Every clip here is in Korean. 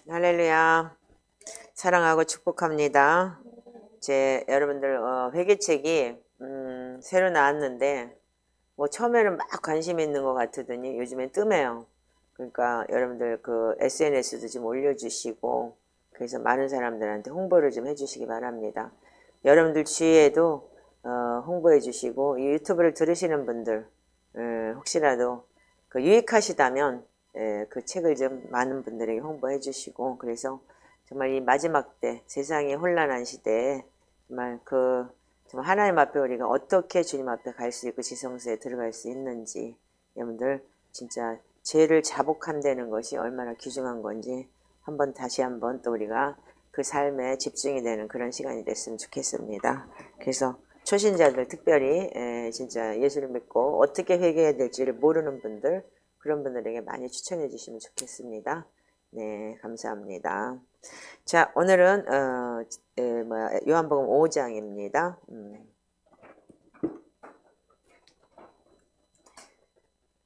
할렐루야. 사랑하고 축복합니다. 여러분들 회개책이 새로 나왔는데 뭐 처음에는 막 관심 있는 것 같으더니 요즘엔 뜸해요. 그러니까 여러분들 그 SNS도 좀 올려주시고 그래서 많은 사람들한테 홍보를 좀 해주시기 바랍니다. 여러분들 주위에도 홍보해 주시고 이 유튜브를 들으시는 분들 혹시라도 그 유익하시다면 그 책을 좀 많은 분들에게 홍보해 주시고 그래서 정말 이 마지막 때 세상이 혼란한 시대에 정말 정말 하나님 앞에 우리가 어떻게 주님 앞에 갈 수 있고 지성소에 들어갈 수 있는지 여러분들 진짜 죄를 자복한다는 것이 얼마나 귀중한 건지 다시 한번 또 우리가 그 삶에 집중이 되는 그런 시간이 됐으면 좋겠습니다. 그래서 초신자들 특별히 진짜 예수를 믿고 어떻게 회개해야 될지를 모르는 분들 그런 분들에게 많이 추천해 주시면 좋겠습니다. 네, 감사합니다. 자, 오늘은 요한복음 5장입니다.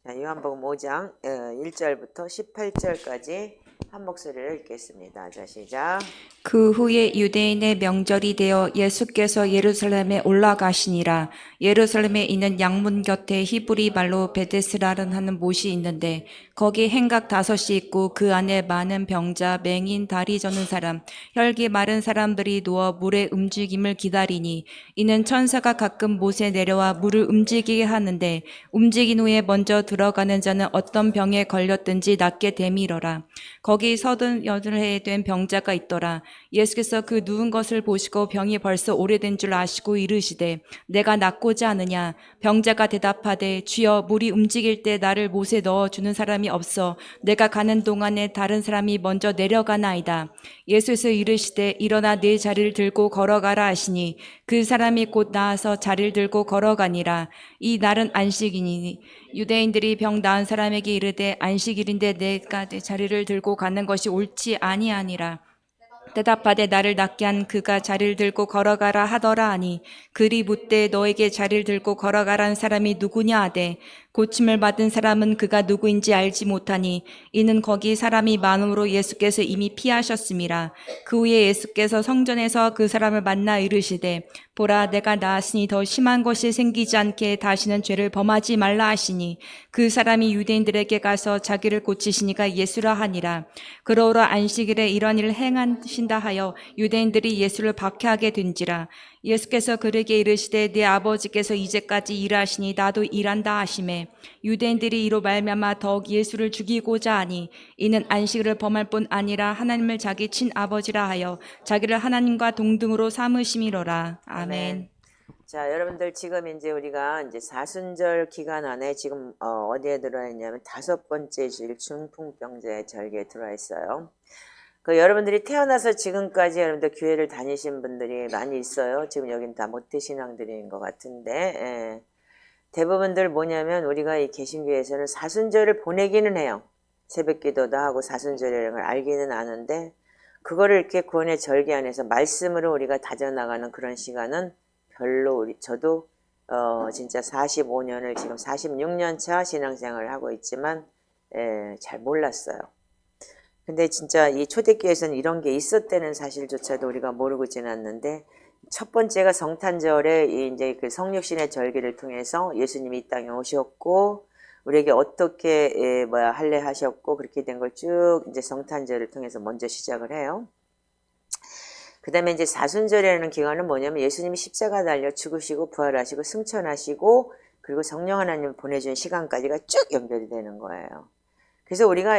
자, 요한복음 5장 1절부터 18절까지 한 목소리를 읽겠습니다. 자, 시작. 그 후에 유대인의 명절이 되어 예수께서 예루살렘에 올라가시니라. 예루살렘에 있는 양문 곁에 히브리 말로 베데스라는 하는 못이 있는데 거기 행각 5이 있고 그 안에 많은 병자, 맹인, 다리 저는 사람, 혈기 마른 사람들이 누워 물의 움직임을 기다리니 이는 천사가 가끔 못에 내려와 물을 움직이게 하는데 움직인 후에 먼저 들어가는 자는 어떤 병에 걸렸든지 낫게 되밀어라. 거기 38해 된 병자가 있더라. 예수께서 그 누운 것을 보시고 병이 벌써 오래된 줄 아시고 이르시되 내가 낫고자 하느냐. 병자가 대답하되 주여 물이 움직일 때 나를 못에 넣어주는 사람이 없어 내가 가는 동안에 다른 사람이 먼저 내려가나이다. 예수께서 이르시되 일어나 네 자리를 들고 걸어가라 하시니 그 사람이 곧 나아서 자리를 들고 걸어가니라. 이 날은 안식이니 유대인들이 병 나은 사람에게 이르되 안식일인데 내가 내 자리를 들고 가는 것이 옳지 아니하니라. 대답하되 나를 낫게 한 그가 자리를 들고 걸어가라 하더라 하니 그리 묻되 너에게 자리를 들고 걸어가라는 사람이 누구냐 하되 고침을 받은 사람은 그가 누구인지 알지 못하니 이는 거기 사람이 많음으로 예수께서 이미 피하셨음이라. 그 후에 예수께서 성전에서 그 사람을 만나 이르시되 보라 내가 나았으니 더 심한 것이 생기지 않게 다시는 죄를 범하지 말라 하시니 그 사람이 유대인들에게 가서 자기를 고치시니가 예수라 하니라. 그러므로 안식일에 이런 일을 행하신다 하여 유대인들이 예수를 박해하게 된지라. 예수께서 그에게 이르시되 네 아버지께서 이제까지 일하시니 나도 일한다 하시매 유대인들이 이로 말미암아 더욱 예수를 죽이고자 하니 이는 안식일을 범할 뿐 아니라 하나님을 자기 친아버지라 하여 자기를 하나님과 동등으로 삼으심이로라. 아멘. 자, 여러분들 지금 이제 우리가 이제 사순절 기간 안에 지금 어디에 들어와 있냐면 5번째 주일 중풍병자의 절기에 들어와 있어요. 그 여러분들이 태어나서 지금까지 여러분들 교회를 다니신 분들이 많이 있어요. 지금 여긴 다 모태신앙들인 것 같은데 대부분들 뭐냐면 우리가 이 개신교에서는 사순절을 보내기는 해요. 새벽기도도 하고 사순절이라는 걸 알기는 아는데 그거를 이렇게 구원의 절기 안에서 말씀으로 우리가 다져나가는 그런 시간은 별로 저도 진짜 45년을 지금 46년 차 신앙생활을 하고 있지만 잘 몰랐어요. 근데 진짜 이 초대교회에서는 이런 게 있었다는 사실조차도 우리가 모르고 지났는데 첫 번째가 성탄절에 이제 그 성육신의 절기를 통해서 예수님이 이 땅에 오셨고 우리에게 어떻게 할례하셨고 그렇게 된 걸 쭉 이제 성탄절을 통해서 먼저 시작을 해요. 그 다음에 이제 사순절이라는 기간은 뭐냐면 예수님이 십자가 달려 죽으시고 부활하시고 승천하시고 그리고 성령 하나님 보내준 시간까지가 쭉 연결이 되는 거예요. 그래서 우리가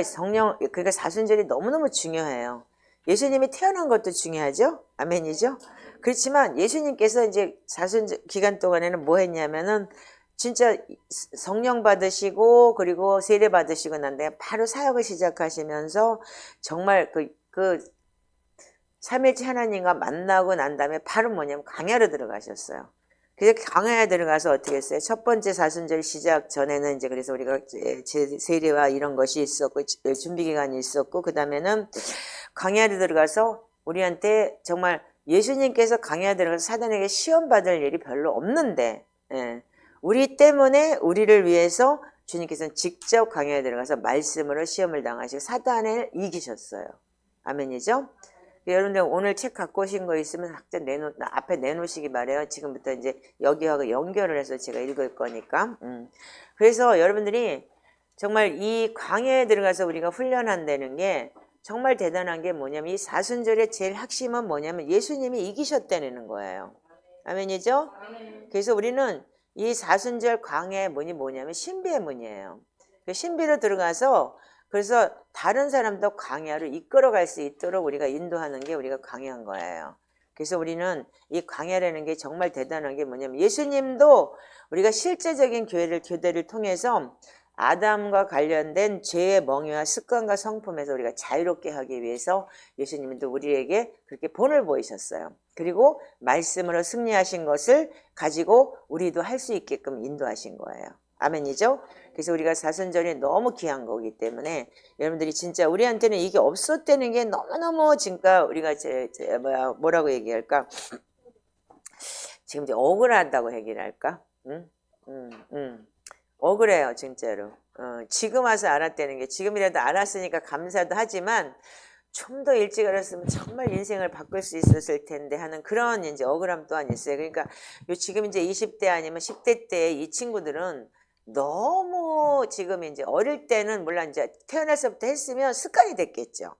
그러니까 사순절이 너무너무 중요해요. 예수님이 태어난 것도 중요하죠? 아멘이죠? 그렇지만 예수님께서 이제 사순절 기간 동안에는 뭐 했냐면은 진짜 성령 받으시고 그리고 세례 받으시고 난 다음에 바로 사역을 시작하시면서 정말 그 삼일째 하나님과 만나고 난 다음에 바로 뭐냐면 광야로 들어가셨어요. 그래서 광야에 들어가서 어떻게 했어요? 첫 번째 사순절 시작 전에는 이제 그래서 우리가 세례와 이런 것이 있었고 준비 기간이 있었고 그 다음에는 광야에 들어가서 우리한테 정말 예수님께서 광야에 들어가서 사단에게 시험 받을 일이 별로 없는데 우리 때문에 우리를 위해서 주님께서는 직접 광야에 들어가서 말씀으로 시험을 당하시고 사단을 이기셨어요. 아멘이죠? 여러분들 오늘 책 갖고 오신 거 있으면 각자 앞에 내놓으시기 바래요. 지금부터 이제 여기하고 연결을 해서 제가 읽을 거니까. 그래서 여러분들이 정말 이 광야에 들어가서 우리가 훈련한다는 게 정말 대단한 게 뭐냐면 이 사순절의 제일 핵심은 뭐냐면 예수님이 이기셨다는 거예요. 아멘이죠? 그래서 우리는 이 사순절 광야의 문이 뭐냐면 신비의 문이에요. 그 신비로 들어가서 그래서 다른 사람도 광야로 이끌어갈 수 있도록 우리가 인도하는 게 우리가 광야인 거예요. 그래서 우리는 이 광야라는 게 정말 대단한 게 뭐냐면 예수님도 우리가 실제적인 교대를 통해서 아담과 관련된 죄의 멍에와 습관과 성품에서 우리가 자유롭게 하기 위해서 예수님도 우리에게 그렇게 본을 보이셨어요. 그리고 말씀으로 승리하신 것을 가지고 우리도 할 수 있게끔 인도하신 거예요. 아멘이죠? 그래서 우리가 사순절이 너무 귀한 거기 때문에 여러분들이 진짜 우리한테는 이게 없었다는 게 너무너무 진짜 우리가 뭐라고 얘기할까? 지금 이제 억울하다고 얘기를 할까? 억울해요, 진짜로. 지금 와서 알았다는 게 지금이라도 알았으니까 감사도 하지만 좀 더 일찍 알았으면 정말 인생을 바꿀 수 있었을 텐데 하는 그런 이제 억울함 또한 있어요. 그러니까 지금 이제 20대 아니면 10대 때 이 친구들은 너무 지금 이제 어릴 때는 물론 이제 태어나서부터 했으면 습관이 됐겠죠.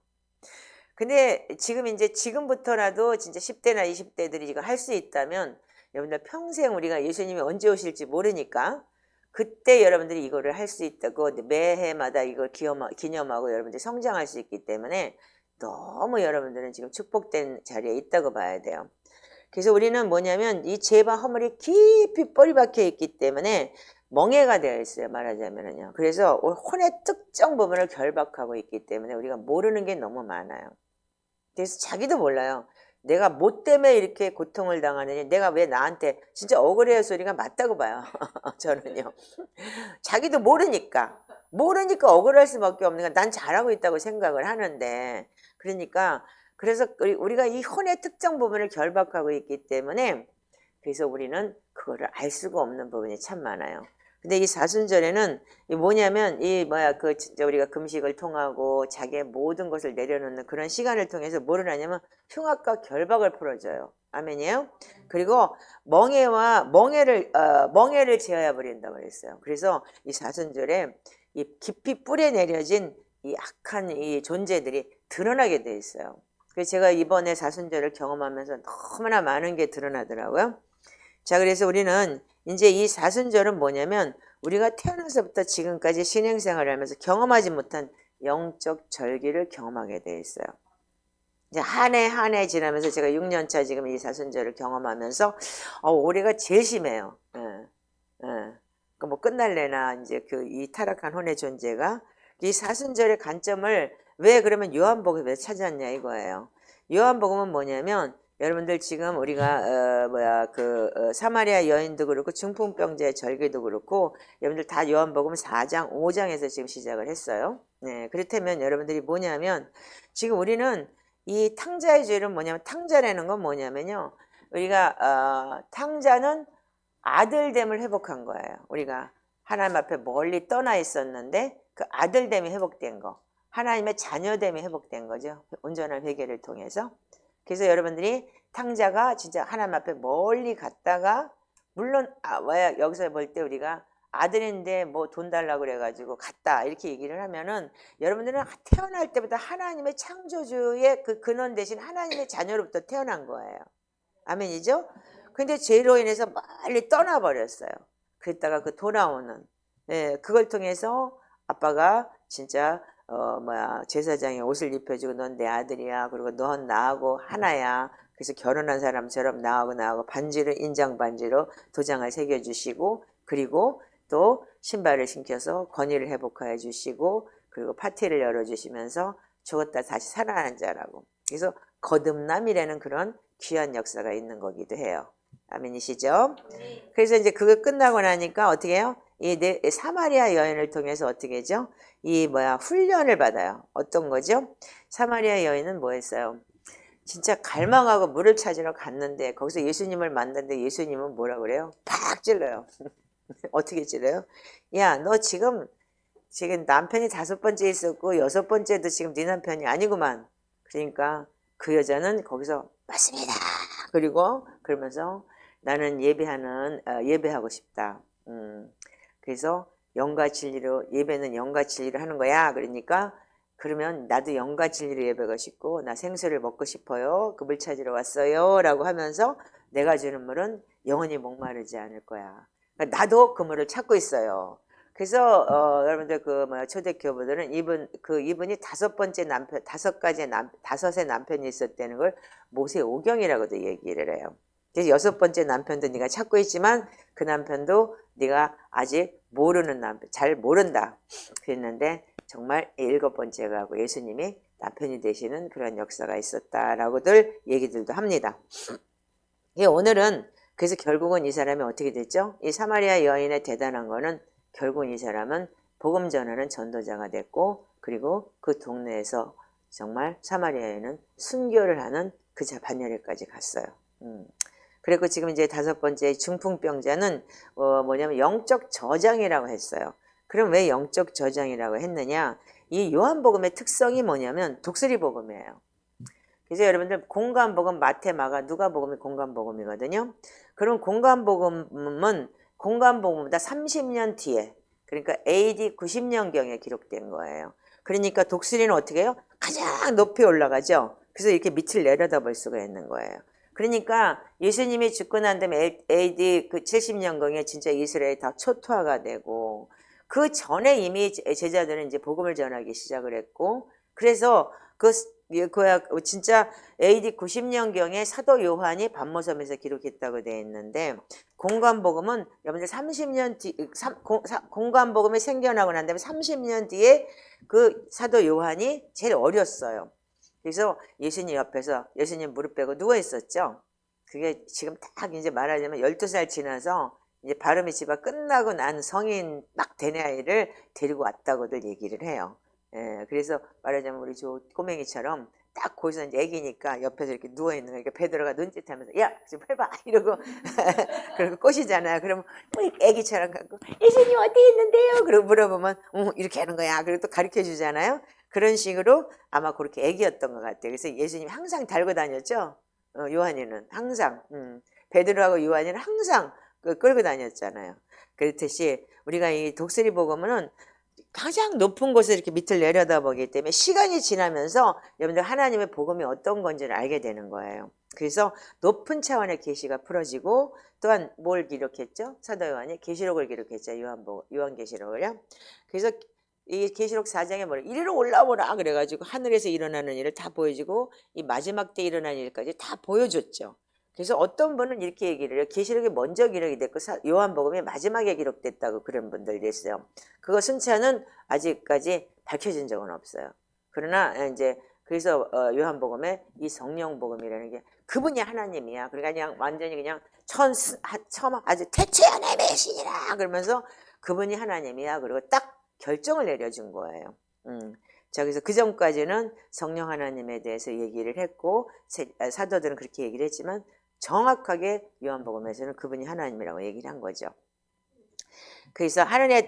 근데 지금 이제 지금부터라도 진짜 10대나 20대들이 지금 할 수 있다면 여러분들 평생 우리가 예수님이 언제 오실지 모르니까 그때 여러분들이 이거를 할 수 있다고 매해마다 이걸 기념하고 여러분들이 성장할 수 있기 때문에 너무 여러분들은 지금 축복된 자리에 있다고 봐야 돼요. 그래서 우리는 뭐냐면 이 죄와 허물이 깊이 뿌리 박혀 있기 때문에 멍해가 되어 있어요. 말하자면요. 그래서 혼의 특정 부분을 결박하고 있기 때문에 우리가 모르는 게 너무 많아요. 그래서 자기도 몰라요. 내가 뭐 때문에 이렇게 고통을 당하느니 내가 왜 나한테 진짜 억울해요 소리가 맞다고 봐요. 저는요. 자기도 모르니까 억울할 수밖에 없는 건 난 잘하고 있다고 생각을 하는데 그러니까 그래서 우리가 이 혼의 특정 부분을 결박하고 있기 때문에 그래서 우리는 그거를 알 수가 없는 부분이 참 많아요. 근데 이 사순절에는 뭐냐면 진짜 우리가 금식을 통하고 자기의 모든 것을 내려놓는 그런 시간을 통해서 뭐를 하냐면 흉악과 결박을 풀어줘요. 아멘이에요. 그리고 멍에를 제어해 버린다고 그랬어요. 그래서 이 사순절에 이 깊이 뿌리 내려진 이 악한 이 존재들이 드러나게 돼 있어요. 그래서 제가 이번에 사순절을 경험하면서 너무나 많은 게 드러나더라고요. 자, 그래서 우리는 이제 이 사순절은 뭐냐면 우리가 태어나서부터 지금까지 신앙생활을 하면서 경험하지 못한 영적 절기를 경험하게 돼 있어요. 이제 한 해 지나면서 제가 6년차 지금 이 사순절을 경험하면서 올해가 제일 심해요. 뭐 끝날래나 이제 이 타락한 혼의 존재가 이 사순절의 관점을 왜 그러면 요한복음에 찾았냐 이거예요. 요한복음은 뭐냐면 여러분들 지금 우리가 사마리아 여인도 그렇고 중풍병자의 절기도 그렇고 여러분들 다 요한복음 4장 5장에서 지금 시작을 했어요. 네, 그렇다면 여러분들이 뭐냐면 지금 우리는 이 탕자의 죄는 뭐냐면 탕자라는 건 뭐냐면요. 우리가 탕자는 아들됨을 회복한 거예요. 우리가 하나님 앞에 멀리 떠나 있었는데 그 아들됨이 회복된 거. 하나님의 자녀됨이 회복된 거죠. 온전한 회개를 통해서. 그래서 여러분들이 탕자가 진짜 하나님 앞에 멀리 갔다가 물론 여기서 볼 때 우리가 아들인데 뭐 돈 달라고 그래가지고 갔다 이렇게 얘기를 하면은 여러분들은 태어날 때부터 하나님의 창조주의 그 근원 대신 하나님의 자녀로부터 태어난 거예요. 아멘이죠? 근데 죄로 인해서 멀리 떠나버렸어요. 그랬다가 돌아오는 그걸 통해서 아빠가 진짜 제사장이 옷을 입혀주고 넌 내 아들이야. 그리고 넌 나하고 하나야. 그래서 결혼한 사람처럼 나하고 반지를 인장 반지로 도장을 새겨주시고 그리고 또 신발을 신겨서 권위를 회복하여 주시고 그리고 파티를 열어주시면서 죽었다 다시 살아난 자라고. 그래서 거듭남이라는 그런 귀한 역사가 있는 거기도 해요. 아멘이시죠? 그래서 이제 그거 끝나고 나니까 어떻게 해요? 이 사마리아 여인을 통해서 어떻게 하죠? 훈련을 받아요. 어떤 거죠? 사마리아 여인은 뭐 했어요? 진짜 갈망하고 물을 찾으러 갔는데 거기서 예수님을 만났는데 예수님은 뭐라 그래요? 팍 찔러요. 어떻게 찔러요? 야, 너 지금 남편이 5번째 있었고 6번째도 지금 네 남편이 아니구만. 그러니까 그 여자는 거기서 맞습니다. 그리고 그러면서 나는 예배하고 싶다. 그래서 영과 진리로 예배는 영과 진리로 하는 거야. 그러니까 그러면 나도 영과 진리로 예배가 싶고 나 생수를 먹고 싶어요. 그 물 찾으러 왔어요. 라고 하면서 내가 주는 물은 영원히 목마르지 않을 거야. 그러니까 나도 그 물을 찾고 있어요. 그래서 여러분들 초대교부들은 이분이 다섯의 남편이 있었다는 걸 모세 오경이라고도 얘기를 해요. 그래서 여섯 번째 남편도 네가 찾고 있지만 그 남편도 네가 아직 모르는 남편, 잘 모른다. 그랬는데 정말 일곱 번째가 하고 예수님이 남편이 되시는 그런 역사가 있었다라고들 얘기들도 합니다. 오늘은 그래서 결국은 이 사람이 어떻게 됐죠? 이 사마리아 여인의 대단한 거는 결국은 이 사람은 복음 전하는 전도자가 됐고 그리고 그 동네에서 정말 사마리아에는 순교를 하는 그 반열에까지 갔어요. 그리고 지금 이제 다섯 번째 중풍병자는 뭐냐면 영적 저장이라고 했어요. 그럼 왜 영적 저장이라고 했느냐? 이 요한복음의 특성이 뭐냐면 독수리 복음이에요. 그래서 여러분들 공관복음, 마태, 마가, 누가복음이 공관복음이거든요. 그럼 공관복음은 공관복음보다 30년 뒤에 그러니까 AD 90년경에 기록된 거예요. 그러니까 독수리는 어떻게 해요? 가장 높이 올라가죠. 그래서 이렇게 밑을 내려다볼 수가 있는 거예요. 그러니까 예수님이 죽고 난 다음에 AD 그 70년경에 진짜 이스라엘이 다 초토화가 되고 그 전에 이미 제자들은 이제 복음을 전하기 시작을 했고 그래서 진짜 AD 90년경에 사도 요한이 반모섬에서 기록했다고 되어 있는데 공관복음은 여러분들 30년 뒤 공관복음이 생겨나고 난 다음에 30년 뒤에 그 사도 요한이 제일 어렸어요. 그래서 예수님 옆에서 예수님 무릎 빼고 누워 있었죠. 그게 지금 딱 이제 말하자면 12살 지나서 이제 발음의 지가 끝나고 난 성인 막 된 아이를 데리고 왔다고들 얘기를 해요. 예, 그래서 말하자면 우리 저 꼬맹이처럼 딱 거기서 이제 애기니까 옆에서 이렇게 누워있는 거니까 베드로가 눈짓하면서 야, 좀 해봐 이러고 그리고 꼬시잖아요. 그러면 애기처럼 갖고 예수님 어디 있는데요? 그러고 물어보면 이렇게 하는 거야. 그리고 또 가르쳐 주잖아요. 그런 식으로 아마 그렇게 애기였던 것 같아요. 그래서 예수님이 항상 달고 다녔죠. 요한이는 항상 베드로하고 요한이는 항상 끌고 다녔잖아요. 그렇듯이 우리가 이 독수리 복음은 가장 높은 곳에 이렇게 밑을 내려다보기 때문에 시간이 지나면서 여러분들 하나님의 복음이 어떤 건지를 알게 되는 거예요. 그래서 높은 차원의 계시가 풀어지고 또한 뭘 기록했죠? 사도 요한이 계시록을 기록했죠. 요한계시록을요. 그래서 이 계시록 4장에 뭐래? 이리로 올라오라 그래가지고 하늘에서 일어나는 일을 다 보여주고 이 마지막 때 일어나는 일까지 다 보여줬죠. 그래서 어떤 분은 이렇게 얘기를 해요. 계시록이 먼저 기록이 됐고 요한복음이 마지막에 기록됐다고 그런 분들이 있어요. 그거 순차는 아직까지 밝혀진 적은 없어요. 그러나 이제 그래서 요한복음에 이 성령복음이라는 게 그분이 하나님이야. 그러니까 그냥 완전히 그냥 아주 태초의 메시지라 그러면서 그분이 하나님이야. 그리고 딱 결정을 내려준 거예요. 자, 그래서 그 전까지는 성령 하나님에 대해서 얘기를 했고 사도들은 그렇게 얘기를 했지만 정확하게 요한복음에서는 그분이 하나님이라고 얘기를 한 거죠. 그래서 하늘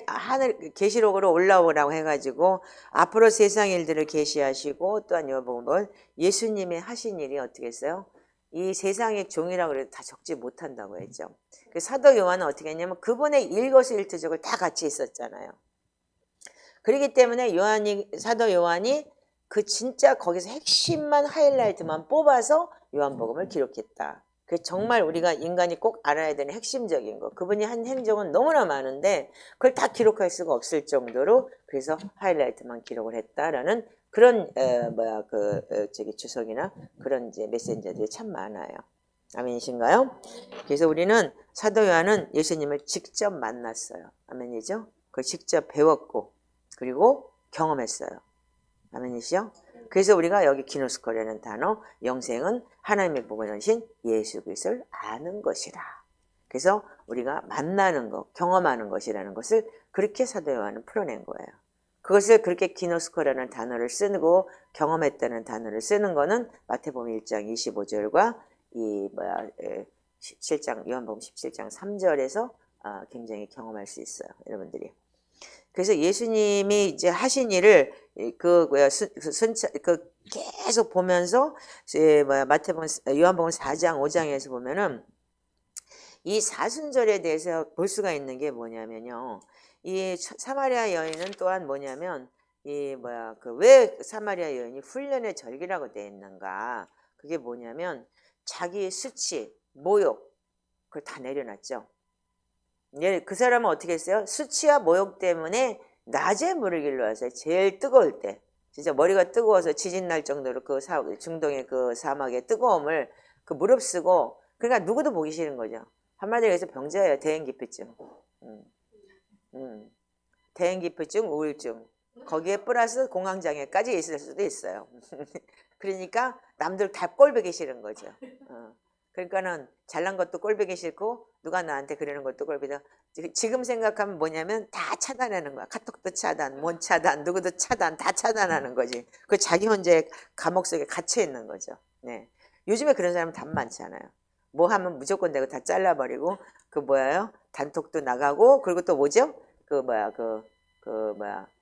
계시록으로 올라오라고 해가지고 앞으로 세상 일들을 계시하시고 또한 요한복음은 예수님의 하신 일이 어떻게 했어요? 이 세상의 종이라고 해도 다 적지 못한다고 했죠. 그 사도 요한은 어떻게 했냐면 그분의 일거수일투족을 다 같이 있었잖아요. 그렇기 때문에 사도 요한이 그 진짜 거기서 핵심만 하이라이트만 뽑아서 요한복음을 기록했다. 그 정말 우리가 인간이 꼭 알아야 되는 핵심적인 거. 그분이 한 행적은 너무나 많은데 그걸 다 기록할 수가 없을 정도로 그래서 하이라이트만 기록을 했다라는 그런 주석이나 그런 이제 메신저들이 참 많아요. 아멘이신가요? 그래서 우리는 사도 요한은 예수님을 직접 만났어요. 아멘이죠? 그걸 직접 배웠고 그리고 경험했어요. 아멘이시죠? 그래서 우리가 여기 기노스코라는 단어 영생은 하나님의 복음이신 예수 그리스도를 아는 것이라. 그래서 우리가 만나는 것, 경험하는 것이라는 것을 그렇게 사도 요한은 풀어낸 거예요. 그것을 그렇게 기노스코라는 단어를 쓰고 경험했다는 단어를 쓰는 거는 마태복음 1장 25절과 요한복음 17장 3절에서 굉장히 경험할 수 있어요. 여러분들이. 그래서 예수님이 이제 하신 일을 그 뭐야 그 계속 보면서 마태복음 요한복음 4장 5장에서 보면은 이 사순절에 대해서 볼 수가 있는 게 뭐냐면요. 이 사마리아 여인은 또한 뭐냐면 이 그 왜 사마리아 여인이 훈련의 절기라고 되어 있는가? 그게 뭐냐면 자기 수치, 모욕 그걸 다 내려놨죠. 그 사람은 어떻게 했어요? 수치와 모욕 때문에 낮에 물을 길러왔어요. 제일 뜨거울 때. 진짜 머리가 뜨거워서 지진 날 정도로 그 중동의 그 사막의 뜨거움을 그 무릅쓰고 그러니까 누구도 보기 싫은 거죠. 한마디로 해서 병자예요. 대인기피증. 대인기피증, 우울증. 거기에 플러스 공황장애까지 있을 수도 있어요. 그러니까 남들 다 꼴보기 싫은 거죠. 그러니까는 잘난 것도 꼴보기 싫고 누가 나한테 그러는 것도 꼴보기 지금 생각하면 뭐냐면 다 차단하는 거야. 카톡도 차단, 뭔 차단, 누구도 차단, 다 차단하는 거지. 그 자기 혼자 감옥 속에 갇혀 있는 거죠. 네. 요즘에 그런 사람 단 많잖아요. 뭐 하면 무조건 내가 다 잘라버리고 그 뭐예요? 단톡도 나가고 그리고 또 뭐죠?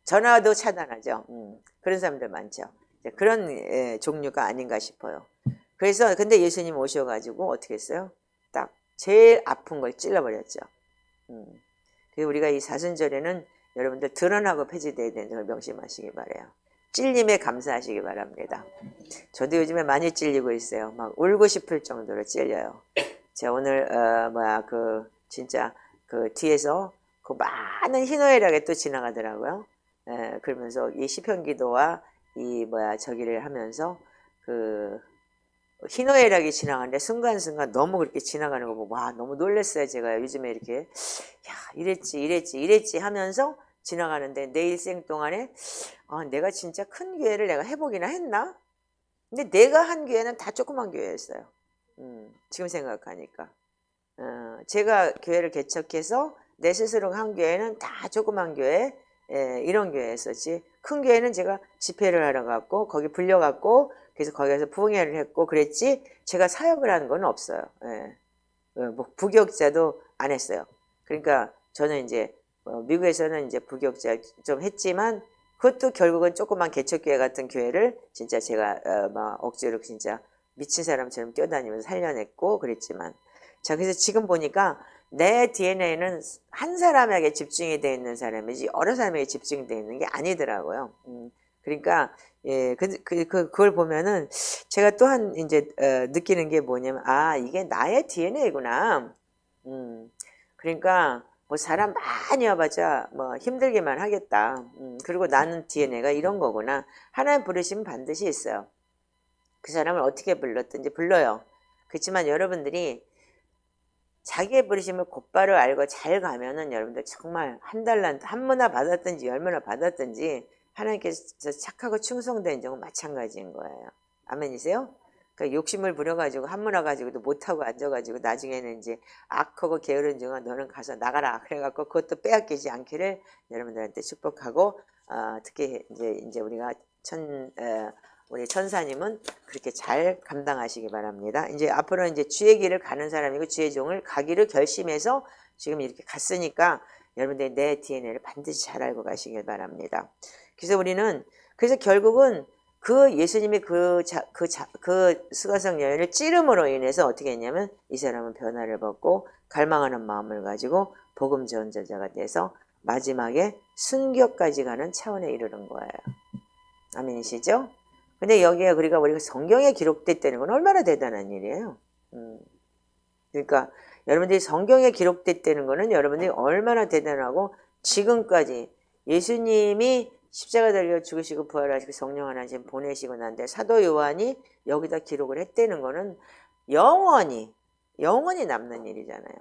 전화도 차단하죠. 그런 사람들 많죠. 그런 종류가 아닌가 싶어요. 그래서 근데 예수님 오셔가지고 어떻게 했어요? 딱 제일 아픈 걸 찔러버렸죠. 그래서 우리가 이 사순절에는 여러분들 드러나고 폐지돼야 되는 걸 명심하시기 바래요. 찔림에 감사하시기 바랍니다. 저도 요즘에 많이 찔리고 있어요. 막 울고 싶을 정도로 찔려요. 제가 오늘 진짜 그 뒤에서 그 많은 희노애락에 또 지나가더라고요. 그러면서 이 시편기도와 이 저기를 하면서 그 희노애락이 지나가는데 순간순간 너무 그렇게 지나가는 거 보고 와 너무 놀랐어요. 제가 요즘에 이렇게 야 이랬지 하면서 지나가는데 내 일생 동안에 내가 진짜 큰 교회를 내가 해보기나 했나? 근데 내가 한 교회는 다 조그만 교회였어요. 지금 생각하니까 제가 교회를 개척해서 내 스스로 한 교회는 다 조그만 교회 이런 교회였었지. 큰 교회는 제가 집회를 하러 갔고 거기 불려갔고 그래서 거기서 부흥회를 했고 그랬지 제가 사역을 한 건 없어요. 뭐 부교육자도 안 했어요. 그러니까 저는 이제 미국에서는 이제 부교육자 좀 했지만 그것도 결국은 조그만 개척교회 같은 교회를 진짜 제가 막 억지로 진짜 미친 사람처럼 뛰어다니면서 살려냈고 그랬지만 자 그래서 지금 보니까 내 DNA는 한 사람에게 집중이 되어 있는 사람이지 여러 사람에게 집중이 되어 있는 게 아니더라고요. 그러니까 그걸 보면은 제가 또한 이제 느끼는 게 뭐냐면 이게 나의 DNA구나. 그러니까 뭐 사람 많이 와봤자 뭐 힘들게만 하겠다. 그리고 나는 DNA가 이런 거구나. 하나님 부르시면 반드시 있어요. 그 사람을 어떻게 불렀든지 불러요. 그렇지만 여러분들이 자기의 부르심을 곧바로 알고 잘 가면은 여러분들 정말 한 달란트 한 문화 받았든지 열 문화 받았든지 하나님께서 착하고 충성된 종은 마찬가지인 거예요. 아멘이세요? 그러니까 욕심을 부려가지고 한 문화 가지고도 못하고 앉아가지고 나중에는 이제 악하고 게으른 종아 너는 가서 나가라 그래갖고 그것도 빼앗기지 않기를 여러분들한테 축복하고 특히 이제 우리가 우리 천사님은 그렇게 잘 감당하시기 바랍니다. 이제 앞으로 이제 주의 길을 가는 사람이고 주의 종을 가기를 결심해서 지금 이렇게 갔으니까 여러분들이 내 DNA를 반드시 잘 알고 가시길 바랍니다. 그래서 결국은 그 예수님이 그 수가성 여인을 찌름으로 인해서 어떻게 했냐면 이 사람은 변화를 받고 갈망하는 마음을 가지고 복음 전자자가 돼서 마지막에 순교까지 가는 차원에 이르는 거예요. 아멘이시죠? 근데 여기에 우리가 성경에 기록됐다는 건 얼마나 대단한 일이에요. 그러니까 여러분들이 성경에 기록됐다는 거는 여러분들이 얼마나 대단하고 지금까지 예수님이 십자가 달려 죽으시고 부활하시고 성령 하나님 보내시고 난데 사도 요한이 여기다 기록을 했다는 거는 영원히 남는 일이잖아요.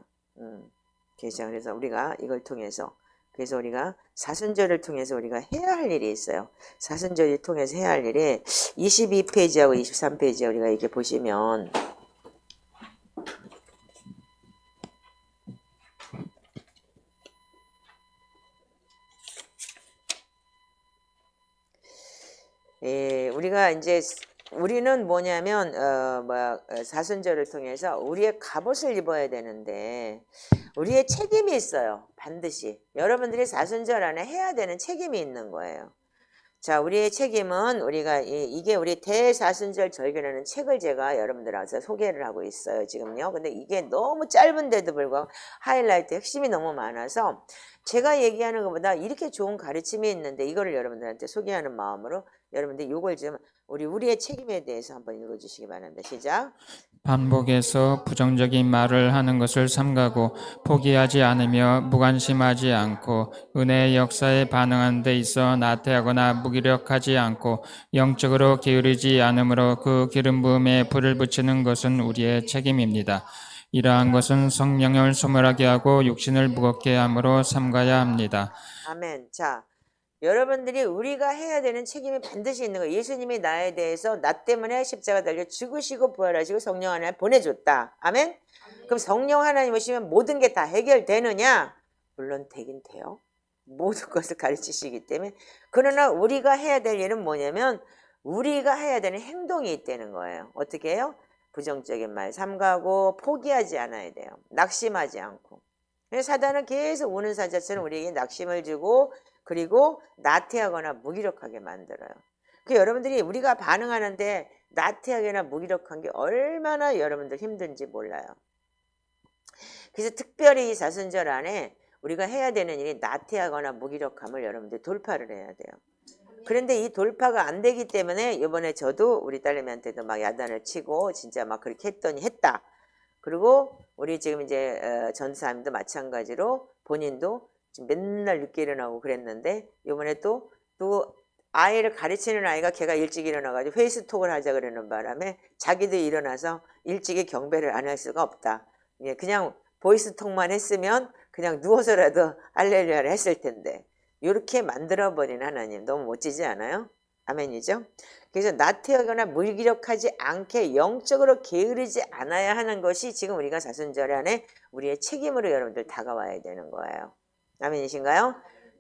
그래서 우리가 이걸 통해서 그래서 우리가 사순절을 통해서 우리가 해야 할 일이 있어요. 사순절을 통해서 해야 할 일이 22페이지하고 23페이지에 우리가 이렇게 보시면 우리가 이제 우리는 뭐냐면 사순절을 통해서 우리의 갑옷을 입어야 되는데 우리의 책임이 있어요. 반드시 여러분들이 사순절 안에 해야 되는 책임이 있는 거예요. 자, 우리의 책임은 우리가 이게 우리 대사순절 절기라는 책을 제가 여러분들한테 소개를 하고 있어요. 지금요. 근데 이게 너무 짧은데도 불구하고 하이라이트 핵심이 너무 많아서 제가 얘기하는 것보다 이렇게 좋은 가르침이 있는데 이거를 여러분들한테 소개하는 마음으로 여러분들 이걸 좀 우리의 책임에 대해서 한번 읽어주시기 바랍니다. 시작. 반복해서 부정적인 말을 하는 것을 삼가고 포기하지 않으며 무관심하지 않고 은혜의 역사에 반응하는 데 있어 나태하거나 무기력하지 않고 영적으로 게으르지 않으므로 그 기름 부음에 불을 붙이는 것은 우리의 책임입니다. 이러한 것은 성령을 소멸하게 하고 육신을 무겁게 함으로 삼가야 합니다. 아멘. 자, 여러분들이 우리가 해야 되는 책임이 반드시 있는 거예요. 예수님이 나에 대해서 나 때문에 십자가 달려 죽으시고 부활하시고 성령 하나님 보내줬다. 아멘? 그럼 성령 하나님 오시면 모든 게 다 해결되느냐? 물론 되긴 돼요. 모든 것을 가르치시기 때문에. 그러나 우리가 해야 될 일은 뭐냐면 우리가 해야 되는 행동이 있다는 거예요. 어떻게 해요? 부정적인 말 삼가고 포기하지 않아야 돼요. 낙심하지 않고. 사단은 계속 우는 사자처럼 우리에게 낙심을 주고 그리고 나태하거나 무기력하게 만들어요. 그 여러분들이 우리가 반응하는데 나태하거나 무기력한 게 얼마나 여러분들 힘든지 몰라요. 그래서 특별히 이 사순절 안에 우리가 해야 되는 일이 나태하거나 무기력함을 여러분들 돌파를 해야 돼요. 그런데 이 돌파가 안 되기 때문에 이번에 저도 우리 딸내미한테도 막 야단을 치고 진짜 막 그렇게 했더니 했다. 그리고 우리 지금 이제 전사님도 마찬가지로 본인도 지금 맨날 늦게 일어나고 그랬는데 이번에 또 아이를 가르치는 아이가 걔가 일찍 일어나가지고 페이스톡을 하자 그러는 바람에 자기도 일어나서 일찍이 경배를 안 할 수가 없다. 그냥 보이스톡만 했으면 그냥 누워서라도 할렐루야를 했을 텐데 이렇게 만들어버린 하나님 너무 멋지지 않아요? 아멘이죠? 그래서 나태하거나 무기력하지 않게 영적으로 게으르지 않아야 하는 것이 지금 우리가 사순절 안에 우리의 책임으로 여러분들 다가와야 되는 거예요. 아멘이신가요?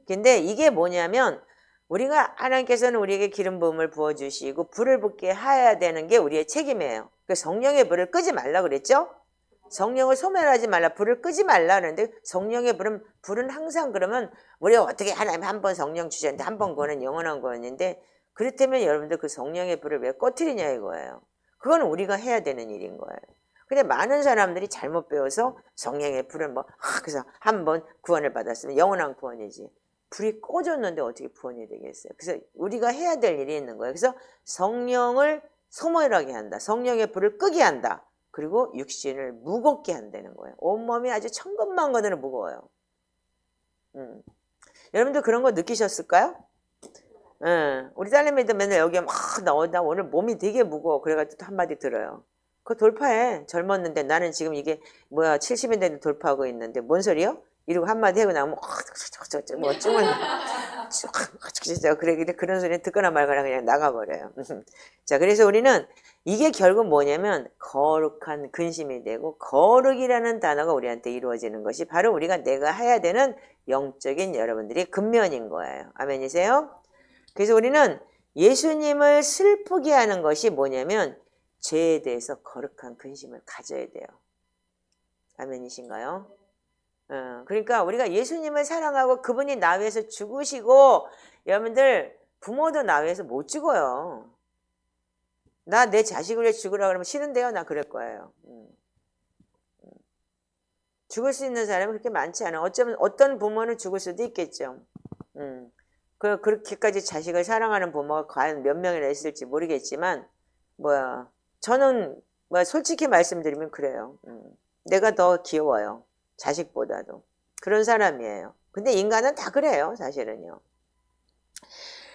근데 이게 뭐냐면 우리가 하나님께서는 우리에게 기름 부음을 부어주시고 불을 붙게 해야 되는 게 우리의 책임이에요. 그 성령의 불을 끄지 말라 그랬죠? 성령을 소멸하지 말라, 불을 끄지 말라 그러는데 성령의 불은 항상 그러면 우리가 어떻게 하나님 한 번 성령 주셨는데 한 번 구원은 영원한 구원인데 그렇다면 여러분들 그 성령의 불을 왜 꺼트리냐 이거예요. 그건 우리가 해야 되는 일인 거예요. 근데 많은 사람들이 잘못 배워서 성령의 불을 그래서 한 번 구원을 받았으면 영원한 구원이지. 불이 꺼졌는데 어떻게 구원이 되겠어요. 그래서 우리가 해야 될 일이 있는 거예요. 그래서 성령을 소멸하게 한다. 성령의 불을 끄게 한다. 그리고 육신을 무겁게 한다는 거예요. 온몸이 아주 천근만근으로 무거워요. 여러분들 그런 거 느끼셨을까요? 우리 딸내미도 맨날 여기 나 오늘 몸이 되게 무거워. 그래가지고 또 한마디 들어요. 그거 돌파해. 젊었는데 나는 지금 이게 70인데도 돌파하고 있는데 뭔 소리요? 이러고 한마디 하고 나면 쭈물 그래 그런 소리 듣거나 말거나 그냥 나가버려요. 자, 그래서 우리는 이게 결국 뭐냐면 거룩한 근심이 되고 거룩이라는 단어가 우리한테 이루어지는 것이 바로 우리가 내가 해야 되는 영적인 여러분들이 근면인 거예요. 아멘이세요? 그래서 우리는 예수님을 슬프게 하는 것이 뭐냐면 죄에 대해서 거룩한 근심을 가져야 돼요. 아멘이신가요? 그러니까 우리가 예수님을 사랑하고 그분이 나 위해서 죽으시고 여러분들 부모도 나 위해서 못 죽어요. 나 내 자식을 위해 죽으라 그러면 싫은데요? 나 그럴 거예요. 죽을 수 있는 사람은 그렇게 많지 않아. 어쩌면 어떤 부모는 죽을 수도 있겠죠. 그렇게까지 자식을 사랑하는 부모가 과연 몇 명이나 있을지 모르겠지만 저는 솔직히 말씀드리면 그래요. 내가 더 귀여워요. 자식보다도. 그런 사람이에요. 근데 인간은 다 그래요. 사실은요.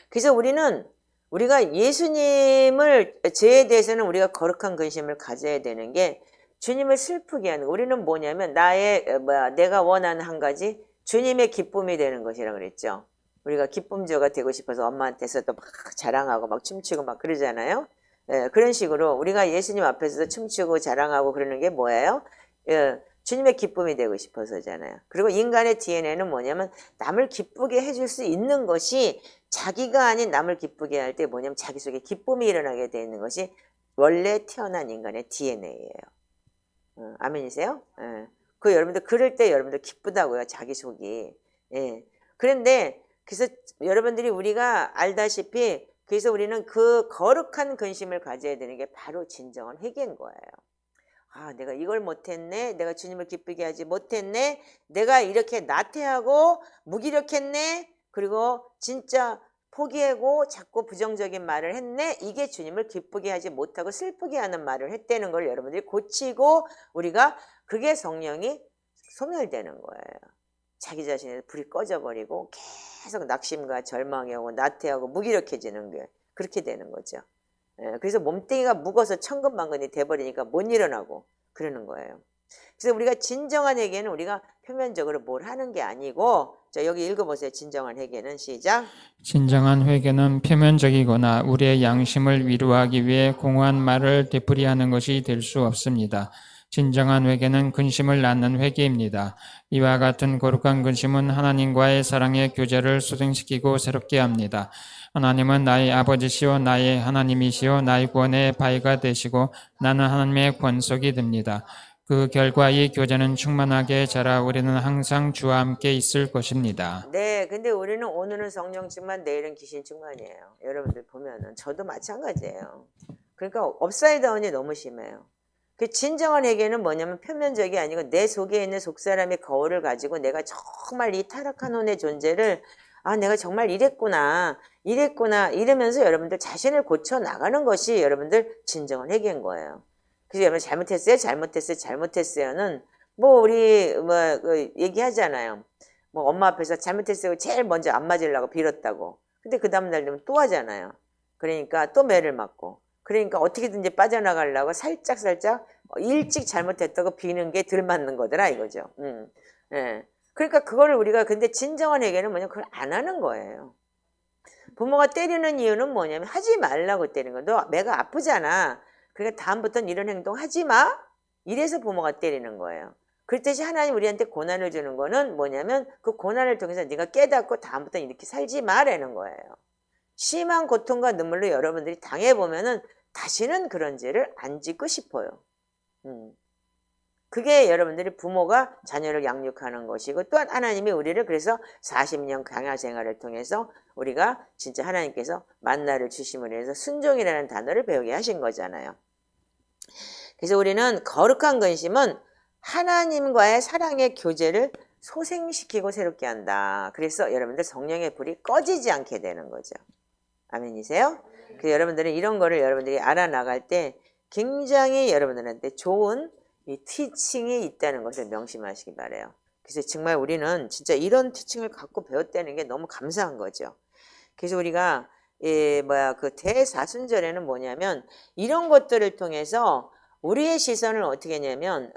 그래서 우리가 예수님을 죄에 대해서는 우리가 거룩한 근심을 가져야 되는 게 주님을 슬프게 하는 우리는 뭐냐면 내가 원하는 한 가지 주님의 기쁨이 되는 것이라 그랬죠. 우리가 기쁨주가 되고 싶어서 엄마한테서도 막 자랑하고 막 춤추고 막 그러잖아요. 그런 식으로 우리가 예수님 앞에서도 춤추고 자랑하고 그러는 게 뭐예요? 주님의 기쁨이 되고 싶어서잖아요. 그리고 인간의 DNA는 뭐냐면 남을 기쁘게 해줄 수 있는 것이 자기가 아닌 남을 기쁘게 할 때 뭐냐면 자기 속에 기쁨이 일어나게 되어 있는 것이 원래 태어난 인간의 DNA예요. 아멘이세요? 예. 그 여러분들 그럴 때 여러분들 기쁘다고요. 자기 속이. 예. 그런데 그래서 여러분들이 우리가 알다시피 그래서 우리는 그 거룩한 근심을 가져야 되는 게 바로 진정한 회개인 거예요. 아, 내가 이걸 못했네. 내가 주님을 기쁘게 하지 못했네. 내가 이렇게 나태하고 무기력했네. 그리고 진짜 포기하고 자꾸 부정적인 말을 했네. 이게 주님을 기쁘게 하지 못하고 슬프게 하는 말을 했다는 걸 여러분들이 고치고 우리가 그게 성령이 소멸되는 거예요. 자기 자신의 불이 꺼져버리고 계속 낙심과 절망이 오고 나태하고 무기력해지는 게 그렇게 되는 거죠. 예, 그래서 몸뚱이가 묵어서 천근만근이 돼버리니까 못 일어나고 그러는 거예요. 그래서 우리가 진정한 회개는 우리가 표면적으로 뭘 하는 게 아니고 자 여기 읽어보세요. 진정한 회개는 시작. 진정한 회개는 표면적이거나 우리의 양심을 위로하기 위해 공허한 말을 되풀이하는 것이 될 수 없습니다. 진정한 회개는 근심을 낳는 회개입니다. 이와 같은 거룩한 근심은 하나님과의 사랑의 교제를 소생시키고 새롭게 합니다. 하나님은 나의 아버지시요 나의 하나님이시요 나의 구원의 바위가 되시고 나는 하나님의 권속이 됩니다. 그 결과 이 교제는 충만하게 자라 우리는 항상 주와 함께 있을 것입니다. 네, 근데 우리는 오늘은 성령 충만, 내일은 귀신 충만이에요. 여러분들 보면은 저도 마찬가지예요. 그러니까 업사이드다운이 너무 심해요. 그 진정한 회개는 뭐냐면 표면적이 아니고 내 속에 있는 속사람의 거울을 가지고 내가 정말 이 타락한 혼의 존재를 아 내가 정말 이랬구나 이러면서 여러분들 자신을 고쳐 나가는 것이 여러분들 진정한 회개인 거예요. 그래서 여러분 잘못했어요는 뭐 우리 얘기하잖아요. 뭐 엄마 앞에서 잘못했어요 제일 먼저 안 맞으려고 빌었다고. 근데 그 다음날 되면 또 하잖아요. 그러니까 또 매를 맞고. 그러니까 어떻게든지 빠져나가려고 살짝 일찍 잘못했다고 비는 게 덜 맞는 거더라 이거죠. 예. 그러니까 그거를 우리가 근데 진정한 회개는 뭐냐면 그걸 안 하는 거예요. 부모가 때리는 이유는 뭐냐면 하지 말라고 때리는 거야. 너 매가 아프잖아. 그러니까 다음부터는 이런 행동 하지 마. 이래서 부모가 때리는 거예요. 그렇듯이 하나님 우리한테 고난을 주는 거는 뭐냐면 그 고난을 통해서 네가 깨닫고 다음부터는 이렇게 살지 마라는 거예요. 심한 고통과 눈물로 여러분들이 당해보면은 다시는 그런 죄를 안 짓고 싶어요. 그게 여러분들이 부모가 자녀를 양육하는 것이고 또한 하나님이 우리를 그래서 40년 강야 생활을 통해서 우리가 진짜 하나님께서 만나를 주심으로 해서 순종이라는 단어를 배우게 하신 거잖아요. 그래서 우리는 거룩한 근심은 하나님과의 사랑의 교제를 소생시키고 새롭게 한다. 그래서 여러분들 성령의 불이 꺼지지 않게 되는 거죠. 아멘이세요? 그래서 여러분들은 이런 거를 여러분들이 알아나갈 때 굉장히 여러분들한테 좋은 이 티칭이 있다는 것을 명심하시기 바라요. 그래서 정말 우리는 진짜 이런 티칭을 갖고 배웠다는 게 너무 감사한 거죠. 그래서 우리가 그 대사순절에는 뭐냐면 이런 것들을 통해서 우리의 시선을 어떻게 했냐면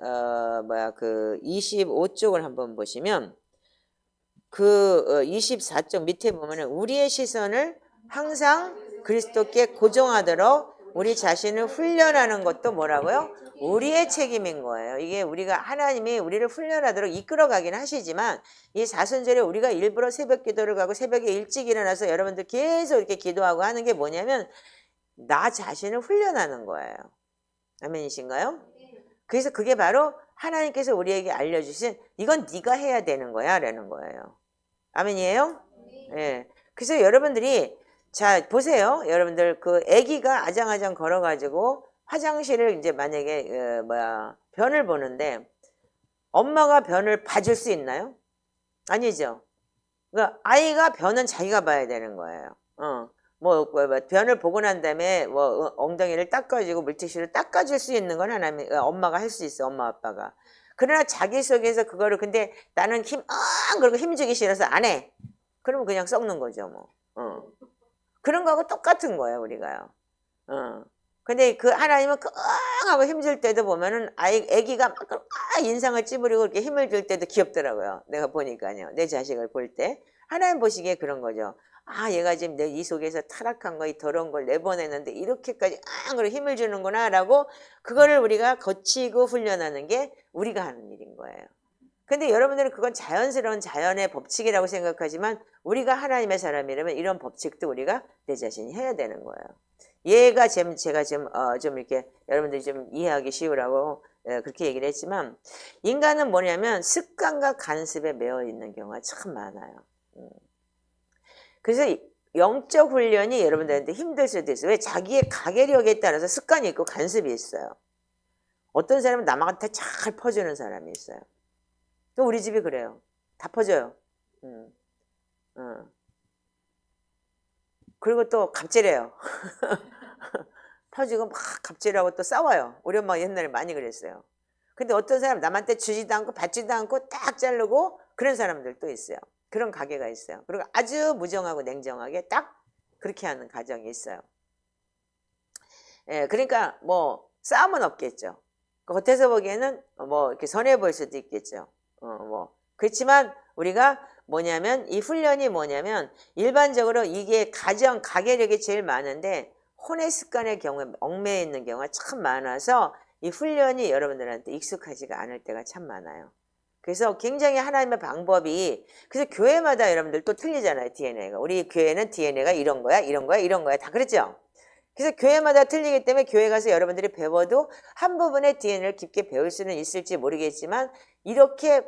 그 25쪽을 한번 보시면 그 24쪽 밑에 보면은 우리의 시선을 항상 그리스도께 고정하도록 우리 자신을 훈련하는 것도 뭐라고요? 우리의 책임인 거예요. 이게 우리가 하나님이 우리를 훈련하도록 이끌어가긴 하시지만 이 사순절에 우리가 일부러 새벽 기도를 가고 새벽에 일찍 일어나서 여러분들 계속 이렇게 기도하고 하는 게 뭐냐면 나 자신을 훈련하는 거예요. 아멘이신가요? 그래서 그게 바로 하나님께서 우리에게 알려주신 이건 네가 해야 되는 거야 라는 거예요. 아멘이에요? 예. 그래서 여러분들이 자 보세요. 여러분들 그 아기가 아장아장 걸어가지고 화장실을 이제 만약에 변을 보는데 엄마가 변을 봐줄 수 있나요? 아니죠. 그러니까 아이가 변은 자기가 봐야 되는 거예요. 변을 보고 난 다음에 엉덩이를 닦아주고 물티슈를 닦아줄 수 있는 건 하나님 엄마가 할 수 있어. 엄마 아빠가. 그러나 자기 속에서 그거를 근데 나는 그리고 힘주기 싫어서 안 해. 그러면 그냥 썩는 거죠 뭐. 그런 거하고 똑같은 거예요 우리가요. 근데 그 하나님은 하고 힘줄 때도 보면은 아기가 막 인상을 찌푸리고 이렇게 힘을 줄 때도 귀엽더라고요. 내가 보니까요. 내 자식을 볼 때. 하나님 보시기에 그런 거죠. 아, 얘가 지금 내 이 속에서 타락한 거, 이 더러운 걸 내보내는데 이렇게까지 그래 힘을 주는구나라고 그거를 우리가 거치고 훈련하는 게 우리가 하는 일인 거예요. 근데 여러분들은 그건 자연스러운 자연의 법칙이라고 생각하지만 우리가 하나님의 사람이라면 이런 법칙도 우리가 내 자신이 해야 되는 거예요. 얘가 지금 제가 지금 좀 이렇게 여러분들이 좀 이해하기 쉬우라고 그렇게 얘기를 했지만 인간은 뭐냐면 습관과 간습에 매여 있는 경우가 참 많아요. 그래서 영적 훈련이 여러분들한테 힘들 수도 있어요. 왜? 자기의 가계력에 따라서 습관이 있고 간습이 있어요. 어떤 사람은 남한테 잘 퍼주는 사람이 있어요. 또 우리 집이 그래요. 다 퍼져요. 그리고 또 갑질해요. 퍼주고 막 갑질하고 또 싸워요. 우리 엄마가 옛날에 많이 그랬어요. 근데 어떤 사람 남한테 주지도 않고 받지도 않고 딱 자르고 그런 사람들도 있어요. 그런 가게가 있어요. 그리고 아주 무정하고 냉정하게 딱 그렇게 하는 가정이 있어요. 예, 그러니까 뭐 싸움은 없겠죠. 겉에서 보기에는 뭐 이렇게 선해 보일 수도 있겠죠. 그렇지만 우리가 뭐냐면 이 훈련이 뭐냐면 일반적으로 이게 가정 가계력이 제일 많은데 혼의 습관의 경우에 얽매여 있는 경우가 참 많아서 이 훈련이 여러분들한테 익숙하지가 않을 때가 참 많아요. 그래서 굉장히 하나님의 방법이 그래서 교회마다 여러분들 또 틀리잖아요. DNA가 우리 교회는 DNA가 이런 거야 이런 거야 이런 거야 다 그렇죠. 그래서 교회마다 틀리기 때문에 교회 가서 여러분들이 배워도 한 부분의 DNA를 깊게 배울 수는 있을지 모르겠지만 이렇게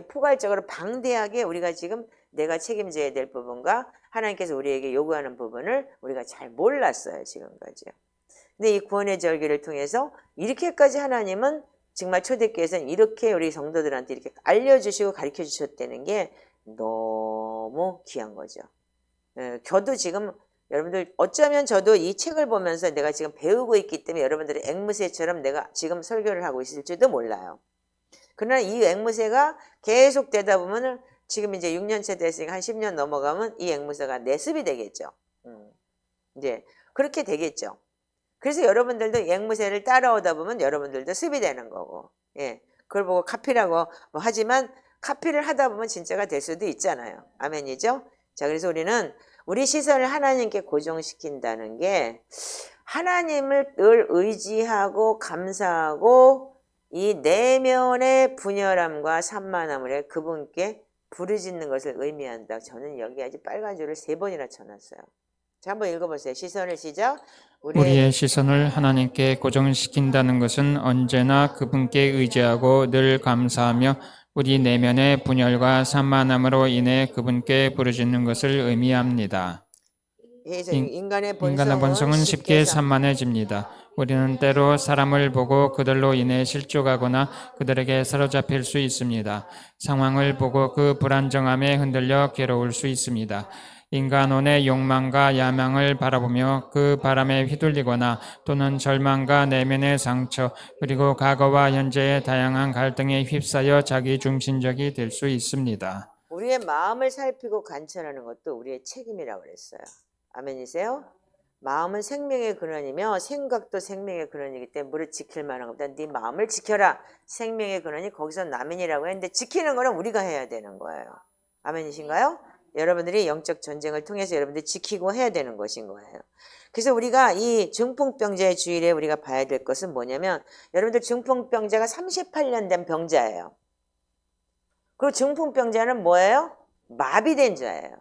포괄적으로 방대하게 우리가 지금 내가 책임져야 될 부분과 하나님께서 우리에게 요구하는 부분을 우리가 잘 몰랐어요. 지금까지요. 근데 이 구원의 절기를 통해서 이렇게까지 하나님은 정말 초대교회에서는 이렇게 우리 성도들한테 이렇게 알려주시고 가르쳐 주셨다는 게 너무 귀한 거죠. 저도 지금 여러분들 어쩌면 저도 이 책을 보면서 내가 지금 배우고 있기 때문에 여러분들의 앵무새처럼 내가 지금 설교를 하고 있을지도 몰라요. 그러나 이 앵무새가 계속 되다 보면은 지금 이제 6년째 됐으니까 한 10년 넘어가면 이 앵무새가 내 습이 되겠죠. 이제 그렇게 되겠죠. 그래서 여러분들도 앵무새를 따라오다 보면 여러분들도 습이 되는 거고, 예, 그걸 보고 카피라고 뭐 하지만 카피를 하다 보면 진짜가 될 수도 있잖아요. 아멘이죠? 자, 그래서 우리는 우리 시선을 하나님께 고정시킨다는 게 하나님을 늘 의지하고 감사하고 이 내면의 분열함과 산만함을 그분께 부르짖는 것을 의미한다. 저는 여기 아주 빨간 줄을 3번이나 쳐놨어요. 자, 한번 읽어보세요. 시선을 시작. 우리의 시선을 하나님께 고정시킨다는 것은 언제나 그분께 의지하고 늘 감사하며 우리 내면의 분열과 산만함으로 인해 그분께 부르짖는 것을 의미합니다. 인간의 인간의 본성은 쉽게 산만해집니다. 우리는 때로 사람을 보고 그들로 인해 실족하거나 그들에게 사로잡힐 수 있습니다. 상황을 보고 그 불안정함에 흔들려 괴로울 수 있습니다. 인간혼의 욕망과 야망을 바라보며 그 바람에 휘둘리거나 또는 절망과 내면의 상처 그리고 과거와 현재의 다양한 갈등에 휩싸여 자기중심적이 될 수 있습니다. 우리의 마음을 살피고 관찰하는 것도 우리의 책임이라고 그랬어요. 아멘이세요? 마음은 생명의 근원이며 생각도 생명의 근원이기 때문에 무릇 지킬 만한 것보다 네 마음을 지켜라. 생명의 근원이 거기서 남인이라고 했는데 지키는 거는 우리가 해야 되는 거예요. 아멘이신가요? 여러분들이 영적 전쟁을 통해서 여러분들이 지키고 해야 되는 것인 거예요. 그래서 우리가 이 중풍병자의 주일에 우리가 봐야 될 것은 뭐냐면 여러분들 중풍병자가 38년 된 병자예요. 그리고 중풍병자는 뭐예요? 마비된 자예요.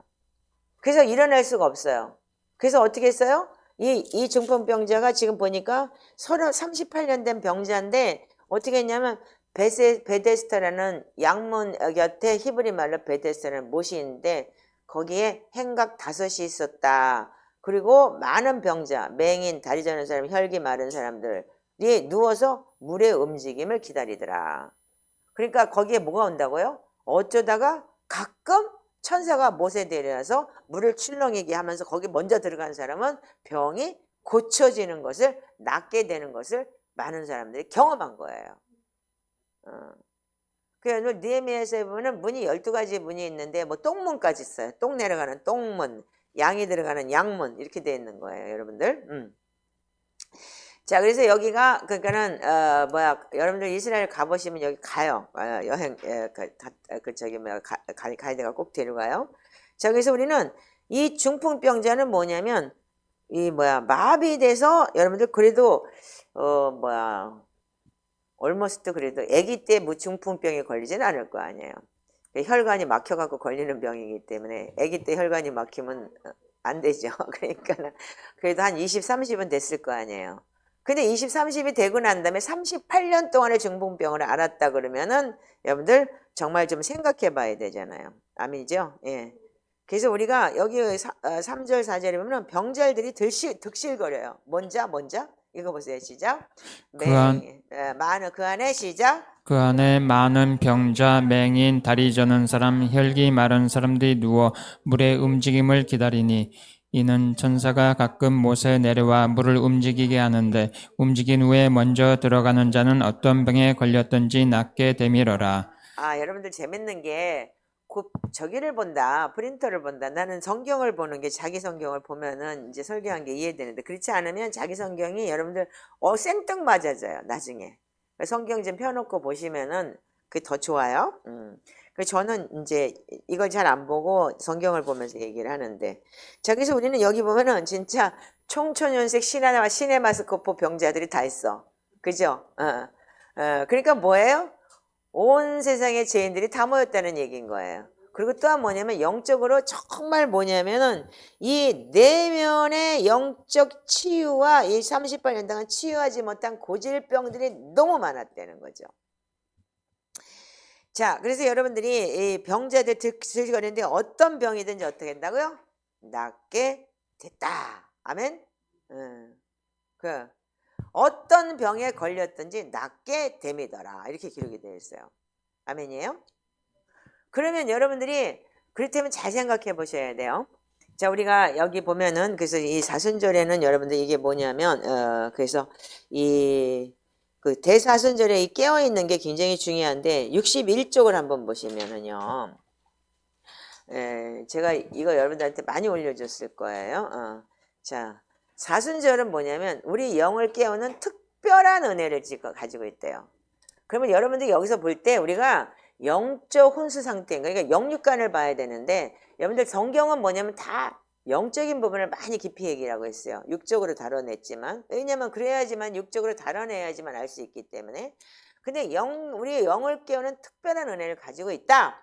그래서 일어날 수가 없어요. 그래서 어떻게 했어요? 이 중풍병자가 지금 보니까 38년 된 병자인데 어떻게 했냐면 베데스다라는 양문 곁에 히브리 말로 베데스다라는 못이 있는데 거기에 행각 5이 있었다. 그리고 많은 병자, 맹인, 다리 저는 사람, 혈기 마른 사람들이 누워서 물의 움직임을 기다리더라. 그러니까 거기에 뭐가 온다고요? 어쩌다가 가끔 천사가 못에 내려와서 물을 출렁이게 하면서 거기 먼저 들어간 사람은 병이 고쳐지는 것을 낫게 되는 것을 많은 사람들이 경험한 거예요. 그래서 느헤미야서에 보면 문이 12가지 문이 있는데 뭐 똥문까지 있어요. 똥 내려가는 똥문, 양이 들어가는 양문 이렇게 되어 있는 거예요, 여러분들. 자, 그래서 여기가 그러니까는 여러분들 이스라엘 가보시면 여기 가요. 여행 가이드가 꼭 데려가요. 자, 그래서 우리는 이 중풍병자는 뭐냐면 마비돼서 여러분들 그래도 almost 그래도 아기 때 중풍병에 걸리진 않을 거 아니에요. 혈관이 막혀갖고 걸리는 병이기 때문에 아기 때 혈관이 막히면 안 되죠. 그러니까 그래도 한 20, 30은 됐을 거 아니에요. 근데 20, 30이 되고 난 다음에 38년 동안의 중풍병을 알았다 그러면은 여러분들 정말 좀 생각해 봐야 되잖아요. 아멘이죠? 예. 그래서 우리가 여기 3절, 4절에 보면 병자들이 득실거려요. 뭔자? 이거 보세요. 시작. 그 안에 시작. 그 안에 많은 병자, 맹인, 다리 저는 사람, 혈기 마른 사람들이 누워 물의 움직임을 기다리니 이는 천사가 가끔 못에 내려와 물을 움직이게 하는데 움직인 후에 먼저 들어가는 자는 어떤 병에 걸렸든지 낫게 되밀어라. 여러분들 재밌는 게 곧 저기를 본다, 프린터를 본다. 나는 성경을 보는 게 자기 성경을 보면은 이제 설교한 게 이해되는데 그렇지 않으면 자기 성경이 여러분들 생뚱맞아져요. 나중에 성경 좀 펴놓고 보시면은 그게 더 좋아요. 그래서 저는 이제 이걸 잘 안 보고 성경을 보면서 얘기를 하는데 자 그래서 우리는 여기 보면은 진짜 총천연색 시네마스코프 병자들이 다 있어. 그죠? 그러니까 뭐예요? 온 세상의 죄인들이 다 모였다는 얘기인 거예요. 그리고 또한 뭐냐면 영적으로 정말 뭐냐면은 이 내면의 영적 치유와 이 38년 동안 치유하지 못한 고질병들이 너무 많았다는 거죠. 자, 그래서 여러분들이 이 병자들 들거리는데 어떤 병이든지 어떻게 된다고요? 낫게 됐다. 아멘. 어떤 병에 걸렸든지 낫게 됨이더라. 이렇게 기록이 되어 있어요. 아멘이에요? 그러면 여러분들이 그렇다면 잘 생각해 보셔야 돼요. 자, 우리가 여기 보면은 그래서 이 사순절에는 여러분들 이게 뭐냐면 그래서 이 그 대사순절에 이 깨어 있는 게 굉장히 중요한데 61쪽을 한번 보시면은요. 제가 이거 여러분들한테 많이 올려줬을 거예요. 자, 사순절은 뭐냐면 우리 영을 깨우는 특별한 은혜를 가지고 있대요. 그러면 여러분들이 여기서 볼 때 우리가 영적 혼수 상태, 그러니까 영육간을 봐야 되는데 여러분들 성경은 뭐냐면 다 영적인 부분을 많이 깊이 얘기하고 있어요. 육적으로 다뤄냈지만 왜냐하면 그래야지만 육적으로 다뤄내야지만 알 수 있기 때문에 근데 우리 영을 깨우는 특별한 은혜를 가지고 있다.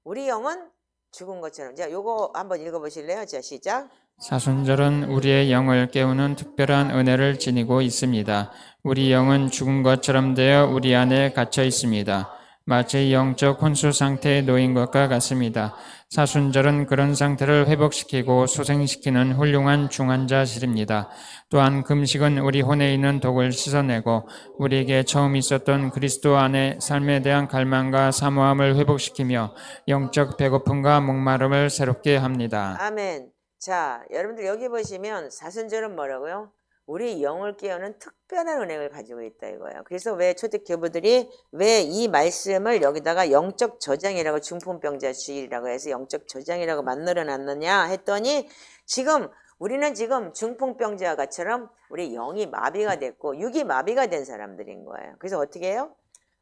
우리 영은 죽은 것처럼. 자, 요거 한번 읽어보실래요? 자, 시작. 사순절은 우리의 영을 깨우는 특별한 은혜를 지니고 있습니다. 우리 영은 죽은 것처럼 되어 우리 안에 갇혀 있습니다. 마치 영적 혼수 상태에 놓인 것과 같습니다. 사순절은 그런 상태를 회복시키고 소생시키는 훌륭한 중환자실입니다. 또한 금식은 우리 혼에 있는 독을 씻어내고 우리에게 처음 있었던 그리스도 안의 삶에 대한 갈망과 사모함을 회복시키며 영적 배고픔과 목마름을 새롭게 합니다. 아멘. 자, 여러분들 여기 보시면 사순절은 뭐라고요? 우리 영을 깨우는 특별한 은혜를 가지고 있다 이거예요. 그래서 왜 초대교부들이 왜 이 말씀을 여기다가 영적 저장이라고 중풍병자 주일이라고 해서 영적 저장이라고 만들어 놨느냐 했더니 우리는 지금 중풍병자가처럼 우리 영이 마비가 됐고 육이 마비가 된 사람들인 거예요. 그래서 어떻게 해요?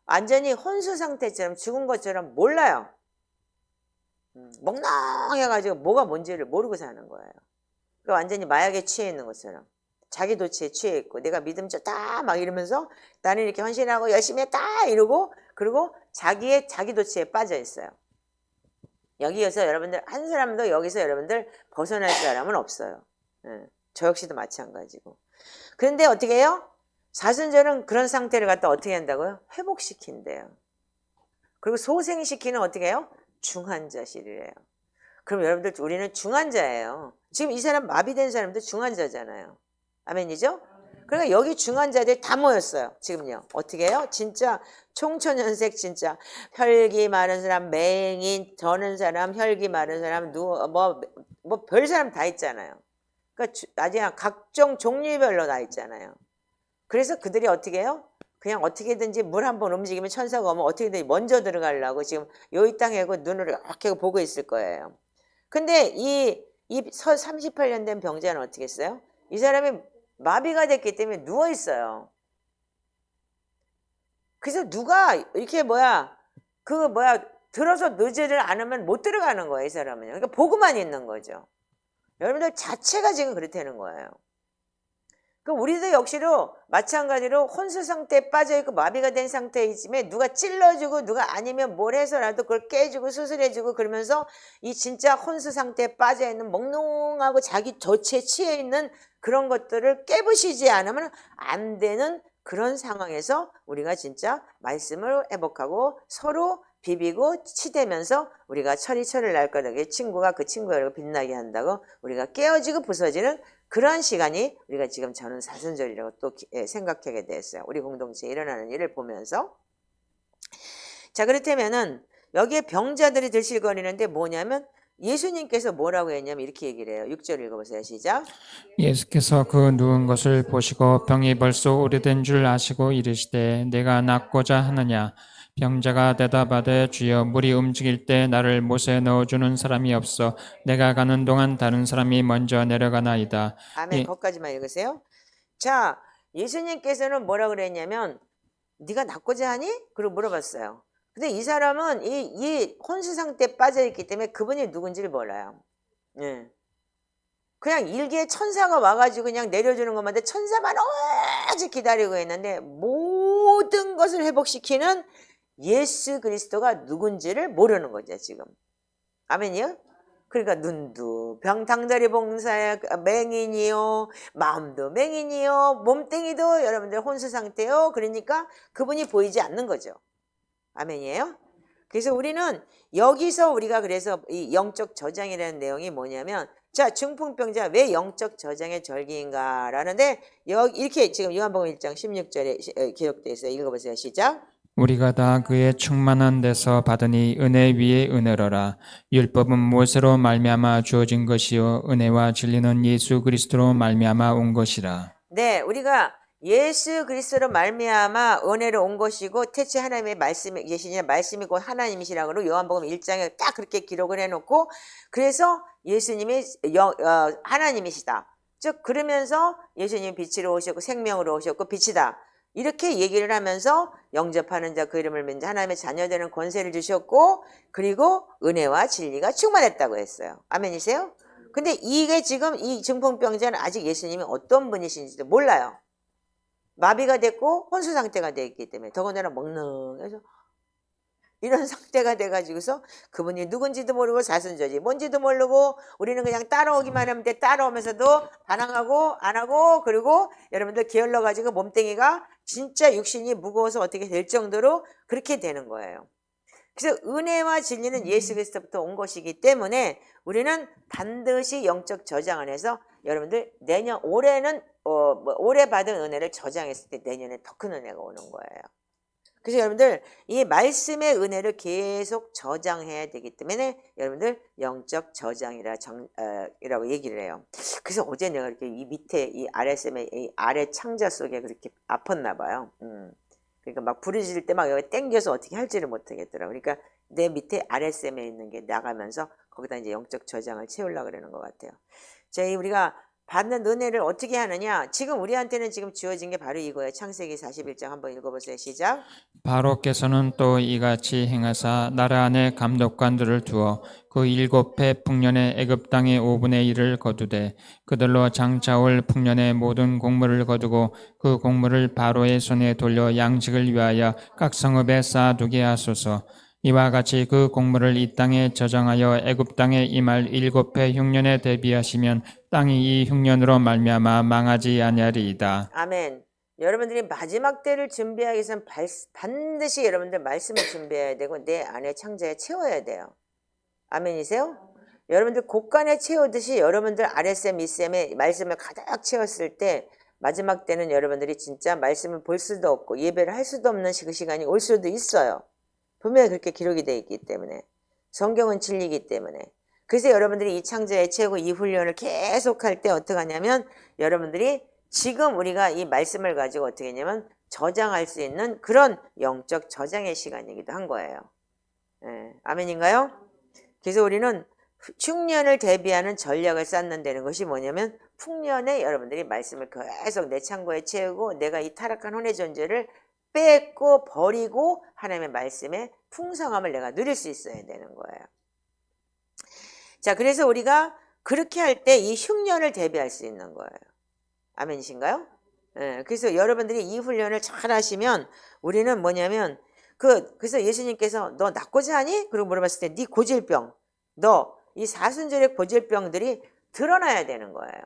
완전히 혼수 상태처럼 죽은 것처럼 몰라요. 멍멍해가지고 뭐가 뭔지를 모르고 사는 거예요. 그러니까 완전히 마약에 취해 있는 것처럼 자기 도취에 취해 있고 내가 믿음 좋다 막 이러면서 나는 이렇게 헌신하고 열심히 했다 이러고 그리고 자기 도취에 빠져 있어요. 여기에서 여러분들 한 사람도 여기서 여러분들 벗어날 사람은 없어요. 저 역시도 마찬가지고. 그런데 어떻게 해요? 사순절은 그런 상태를 갖다 어떻게 한다고요? 회복시킨대요. 그리고 소생시키는 어떻게 해요? 중환자실이래요. 그럼 여러분들 우리는 중환자예요. 지금 이 사람 마비된 사람도 중환자잖아요. 아멘이죠? 그러니까 여기 중환자들 다 모였어요. 지금요. 어떻게 해요? 진짜 총천연색 진짜 혈기 마른 사람, 맹인, 저는 사람, 혈기 마른 사람, 별 사람 다 있잖아요. 그러니까 나중에 각종 종류별로 다 있잖아요. 그래서 그들이 어떻게 해요? 그냥 어떻게든지 물 한번 움직이면 천사가 오면 어떻게든지 먼저 들어가려고 지금 여기 땅에 눈을 이렇게 보고 있을 거예요. 근데 이 38년 된 병자는 어떻게 했어요? 이 사람이 마비가 됐기 때문에 누워 있어요. 그래서 누가 이렇게 들어서 넣지를 않으면 못 들어가는 거예요, 이 사람은. 그러니까 보고만 있는 거죠. 여러분들 자체가 지금 그렇다는 거예요. 그 우리도 역시로 마찬가지로 혼수 상태에 빠져있고 마비가 된 상태에 있으면 누가 찔러주고 누가 아니면 뭘 해서라도 그걸 깨주고 수술해주고 그러면서 이 진짜 혼수 상태에 빠져있는 몽롱하고 자기 덫에 취해 있는 그런 것들을 깨부시지 않으면 안 되는 그런 상황에서 우리가 진짜 말씀을 회복하고 서로 비비고 치대면서 우리가 철이 날 거다. 친구가 그 친구를 빛나게 한다고 우리가 깨어지고 부서지는 그런 시간이 우리가 지금 저는 사순절이라고 또 생각하게 됐어요. 우리 공동체에 일어나는 일을 보면서. 자, 그렇다면은 여기에 병자들이 들실거리는데 뭐냐면 예수님께서 뭐라고 했냐면 이렇게 얘기를 해요. 6절 읽어보세요. 시작. 예수께서 그 누운 것을 보시고 병이 벌써 오래된 줄 아시고 이르시되 내가 낫고자 하느냐. 병자가 대답하되 주여 물이 움직일 때 나를 못에 넣어주는 사람이 없어 내가 가는 동안 다른 사람이 먼저 내려가나이다. 아멘. 거기까지만 읽으세요. 자, 예수님께서는 뭐라 그랬냐면 네가 낫고자 하니? 그리고 물어봤어요. 근데 이 사람은 이 혼수 상태에 빠져있기 때문에 그분이 누군지를 몰라요. 예. 그냥 일개의 천사가 와가지고 그냥 내려주는 것만 천사만 오직 기다리고 있는데 모든 것을 회복시키는 예수 그리스도가 누군지를 모르는 거죠 지금. 아멘이요? 그러니까 눈도 병탕다리 봉사에 맹인이요, 마음도 맹인이요, 몸뚱이도 여러분들 혼수 상태요. 그러니까 그분이 보이지 않는 거죠. 아멘이에요? 그래서 우리는 여기서 우리가 그래서 이 영적 저장이라는 내용이 뭐냐면 자, 중풍병자 왜 영적 저장의 절기인가 라는데 이렇게 지금 요한복음 1장 16절에 기록되어 있어요. 읽어보세요. 시작. 우리가 다 그의 충만한 데서 받으니 은혜 위에 은혜로라. 율법은 모세로 말미암아 주어진 것이요 은혜와 진리는 예수 그리스도로 말미암아 온 것이라. 네, 우리가 예수 그리스도로 말미암아 은혜로 온 것이고 태초에 하나님의 말씀이 계시냐 말씀이 곧 하나님이시라고 요한복음 1장에 딱 그렇게 기록을 해놓고 그래서 예수님이 하나님이시다. 즉 그러면서 예수님이 빛으로 오셨고 생명으로 오셨고 빛이다. 이렇게 얘기를 하면서 영접하는 자 그 이름을 믿는 자 하나님의 자녀되는 권세를 주셨고 그리고 은혜와 진리가 충만했다고 했어요. 아멘이세요? 근데 이게 지금 이 중풍병자는 아직 예수님이 어떤 분이신지도 몰라요. 마비가 됐고 혼수 상태가 되어 있기 때문에 더군다나 멍능해서 이런 상태가 돼가지고서 그분이 누군지도 모르고 사순절이 뭔지도 모르고 우리는 그냥 따라오기만 하면 돼. 따라오면서도 반항하고 안 하고 그리고 여러분들 게을러가지고 몸뚱이가 진짜 육신이 무거워서 어떻게 될 정도로 그렇게 되는 거예요. 그래서 은혜와 진리는 예수 그리스도부터 온 것이기 때문에 우리는 반드시 영적 저장을 해서 여러분들 올해는 올해 받은 은혜를 저장했을 때 내년에 더 큰 은혜가 오는 거예요. 그래서 여러분들 이 말씀의 은혜를 계속 저장해야 되기 때문에 여러분들 영적 저장이라고 얘기를 해요. 그래서 어제 내가 이렇게 이 밑에 이 RSM의 이 아래 창자 속에 그렇게 아팠나 봐요. 그러니까 막 부르짖을 때 막 여기 땡겨서 어떻게 할지를 못하겠더라고. 그러니까 내 밑에 RSM에 있는 게 나가면서 거기다 이제 영적 저장을 채우려고 그러는 것 같아요. 저희 우리가 받는 은혜를 어떻게 하느냐? 지금 우리한테는 지금 주어진 게 바로 이거예요. 창세기 41장 한번 읽어보세요. 시작. 바로께서는 또 이같이 행하사 나라 안에 감독관들을 두어 그 7해 풍년의 애굽 땅의 5분의 1을 거두되 그들로 장차올 풍년의 모든 곡물을 거두고 그 곡물을 바로의 손에 돌려 양식을 위하여 각 성읍에 쌓아두게 하소서. 이와 같이 그 곡물을 이 땅에 저장하여 애굽 땅에 임할 7해 흉년에 대비하시면 땅이 이 흉년으로 말미암아 망하지 아니하리이다. 아멘. 여러분들이 마지막 때를 준비하기 위해서는 반드시 여러분들 말씀을 준비해야 되고 내 안에 창자에 채워야 돼요. 아멘이세요? 여러분들 곳간에 채우듯이 여러분들 RSM, ECM에 말씀을 가득 채웠을 때 마지막 때는 여러분들이 진짜 말씀을 볼 수도 없고 예배를 할 수도 없는 그 시간이 올 수도 있어요. 분명히 그렇게 기록이 되어 있기 때문에 성경은 진리이기 때문에 그래서 여러분들이 이 창자에 채우고 이 훈련을 계속 할 때 어떻게 하냐면 여러분들이 지금 우리가 이 말씀을 가지고 어떻게 했냐면 저장할 수 있는 그런 영적 저장의 시간이기도 한 거예요. 예, 아멘인가요? 그래서 우리는 흉년을 대비하는 전략을 쌓는다는 것이 뭐냐면 풍년에 여러분들이 말씀을 계속 내 창고에 채우고 내가 이 타락한 혼의 존재를 뺏고 버리고 하나님의 말씀의 풍성함을 내가 누릴 수 있어야 되는 거예요. 자, 그래서 우리가 그렇게 할 때 이 흉년을 대비할 수 있는 거예요. 아멘이신가요? 예, 그래서 여러분들이 이 훈련을 잘 하시면 우리는 뭐냐면 그래서 예수님께서 너 낙고자 하니? 그리고 물어봤을 때 네 고질병, 너 이 사순절의 고질병들이 드러나야 되는 거예요.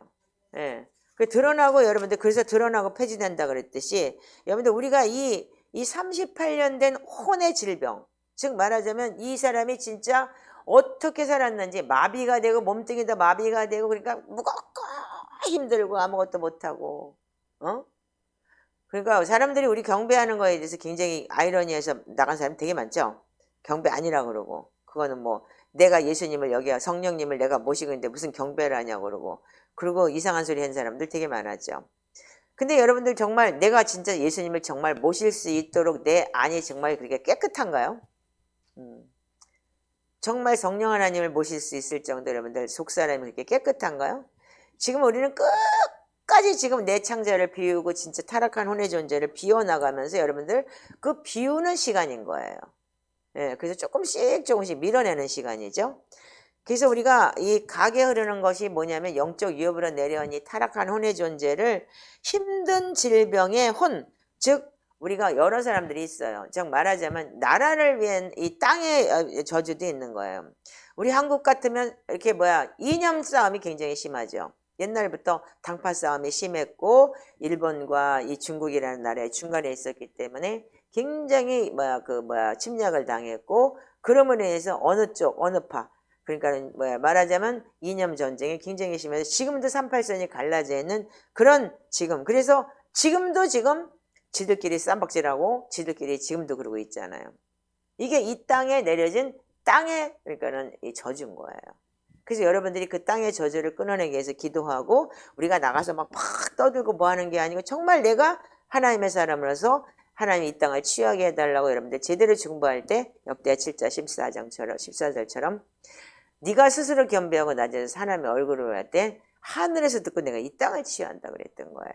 예. 그 드러나고 여러분들 그래서 드러나고 폐지된다 그랬듯이 여러분들 우리가 이 38년 된 혼의 질병, 즉 말하자면 이 사람이 진짜 어떻게 살았는지 마비가 되고 몸뚱이도 마비가 되고 그러니까 무겁고 힘들고 아무것도 못하고 그러니까 사람들이 우리 경배하는 거에 대해서 굉장히 아이러니해서 나간 사람 되게 많죠. 경배 아니라 그러고 그거는 뭐 내가 예수님을 여기야 성령님을 내가 모시고 있는데 무슨 경배를 하냐고 그러고 이상한 소리 한 사람들 되게 많았죠. 근데 여러분들 정말 내가 진짜 예수님을 정말 모실 수 있도록 내 안이 정말 그렇게 깨끗한가요? 정말 성령 하나님을 모실 수 있을 정도로 여러분들 속사람이 그렇게 깨끗한가요? 지금 우리는 끝까지 지금 내 창자를 비우고 진짜 타락한 혼의 존재를 비워나가면서 여러분들 그 비우는 시간인 거예요. 예, 그래서 조금씩 밀어내는 시간이죠. 그래서 우리가 이 각에 흐르는 것이 뭐냐면 영적 위협으로 내려온 이 타락한 혼의 존재를 힘든 질병의 혼, 즉 우리가 여러 사람들이 있어요. 즉 말하자면 나라를 위한 이 땅의 저주도 있는 거예요. 우리 한국 같으면 이렇게 이념 싸움이 굉장히 심하죠. 옛날부터 당파 싸움이 심했고 일본과 이 중국이라는 나라의 중간에 있었기 때문에 굉장히 침략을 당했고 그럼으로 인해서 어느 쪽 어느 파 그러니까 말하자면 이념 전쟁이 굉장히 심해서 지금도 38선이 갈라져 있는 그런 그래서 지금도 지들끼리 쌈박질하고 지들끼리 지금도 그러고 있잖아요. 이게 이 땅에 내려진 땅의 그러니까는 이 저주인 거예요. 그래서 여러분들이 그 땅의 저주를 끊어내기 위해서 기도하고 우리가 나가서 막 떠들고 뭐 하는 게 아니고 정말 내가 하나님의 사람으로서 하나님이 이 땅을 취하게 해달라고 여러분들 제대로 중보할 때 역대하 7장 14절처럼 네가 스스로 겸비하고 낮아져서 하나님의 얼굴을 할 때 하늘에서 듣고 내가 이 땅을 취한다 그랬던 거예요.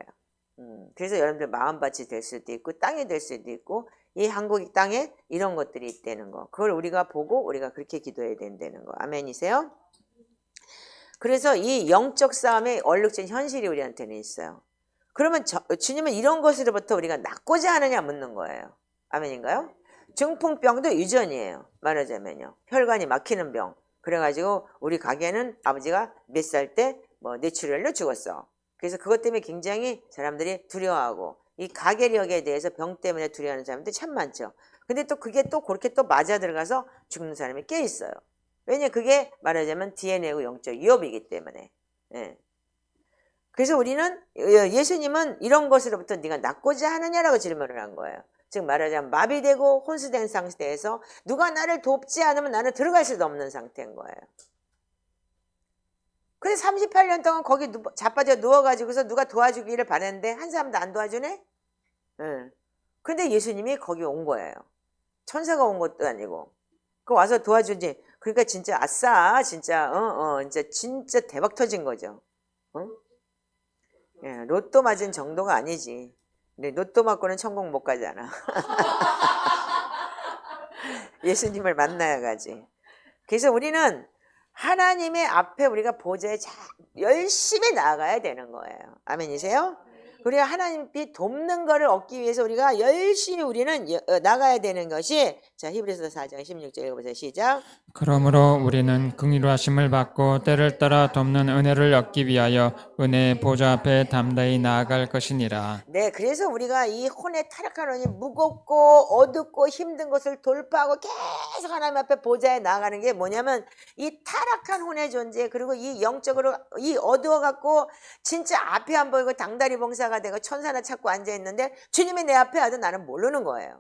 그래서 여러분들 마음밭이 될 수도 있고 땅이 될 수도 있고 이 한국 땅에 이런 것들이 있다는 거 그걸 우리가 보고 우리가 그렇게 기도해야 된다는 거 아멘이세요? 그래서 이 영적 싸움의 얼룩진 현실이 우리한테는 있어요. 그러면 주님은 이런 것으로부터 우리가 낫고자 하느냐 묻는 거예요. 아멘인가요? 중풍병도 유전이에요. 말하자면요. 혈관이 막히는 병. 그래가지고 우리 가게는 아버지가 몇 살 때 뇌출혈로 죽었어. 그래서 그것 때문에 굉장히 사람들이 두려워하고 이 가계력에 대해서 병 때문에 두려워하는 사람들이 참 많죠. 근데 또 그게 또 그렇게 또 맞아 들어가서 죽는 사람이 꽤 있어요. 왜냐 그게 말하자면 DNA고 영적 위협이기 때문에. 예. 그래서 우리는 예수님은 이런 것으로부터 네가 낫고자 하느냐라고 질문을 한 거예요. 즉 말하자면 마비되고 혼수된 상태에서 누가 나를 돕지 않으면 나는 들어갈 수도 없는 상태인 거예요. 그래서 38년 동안 거기 자빠져 누워가지고서 누가 도와주기를 바랬는데 한 사람도 안 도와주네? 응. 근데 예수님이 거기 온 거예요. 천사가 온 것도 아니고. 그 와서 도와주지. 그러니까 진짜 아싸 진짜 진짜 대박 터진 거죠. 예, 로또 맞은 정도가 아니지. 근데 로또 맞고는 천국 못 가잖아. 예수님을 만나야 가지. 그래서 우리는 하나님의 앞에 우리가 보좌에 열심히 나아가야 되는 거예요. 아멘이세요? 우리가 하나님이 돕는 것을 얻기 위해서 우리가 열심히 우리는 나가야 되는 것이 자 히브리서 4장 16절 읽어보세요. 시작. 그러므로 우리는 긍휼하심을 받고 때를 따라 돕는 은혜를 얻기 위하여 은혜의 보좌 앞에 담대히 나아갈 것이니라. 네, 그래서 우리가 이 혼의 타락한 혼이 무겁고 어둡고 힘든 것을 돌파하고 계속 하나님 앞에 보좌에 나아가는 게 뭐냐면 이 타락한 혼의 존재 그리고 이 영적으로 이 어두워갖고 진짜 앞이 안 보이고 당다리 봉사가 되고 천사나 찾고 앉아있는데 주님이 내 앞에 와도 나는 모르는 거예요.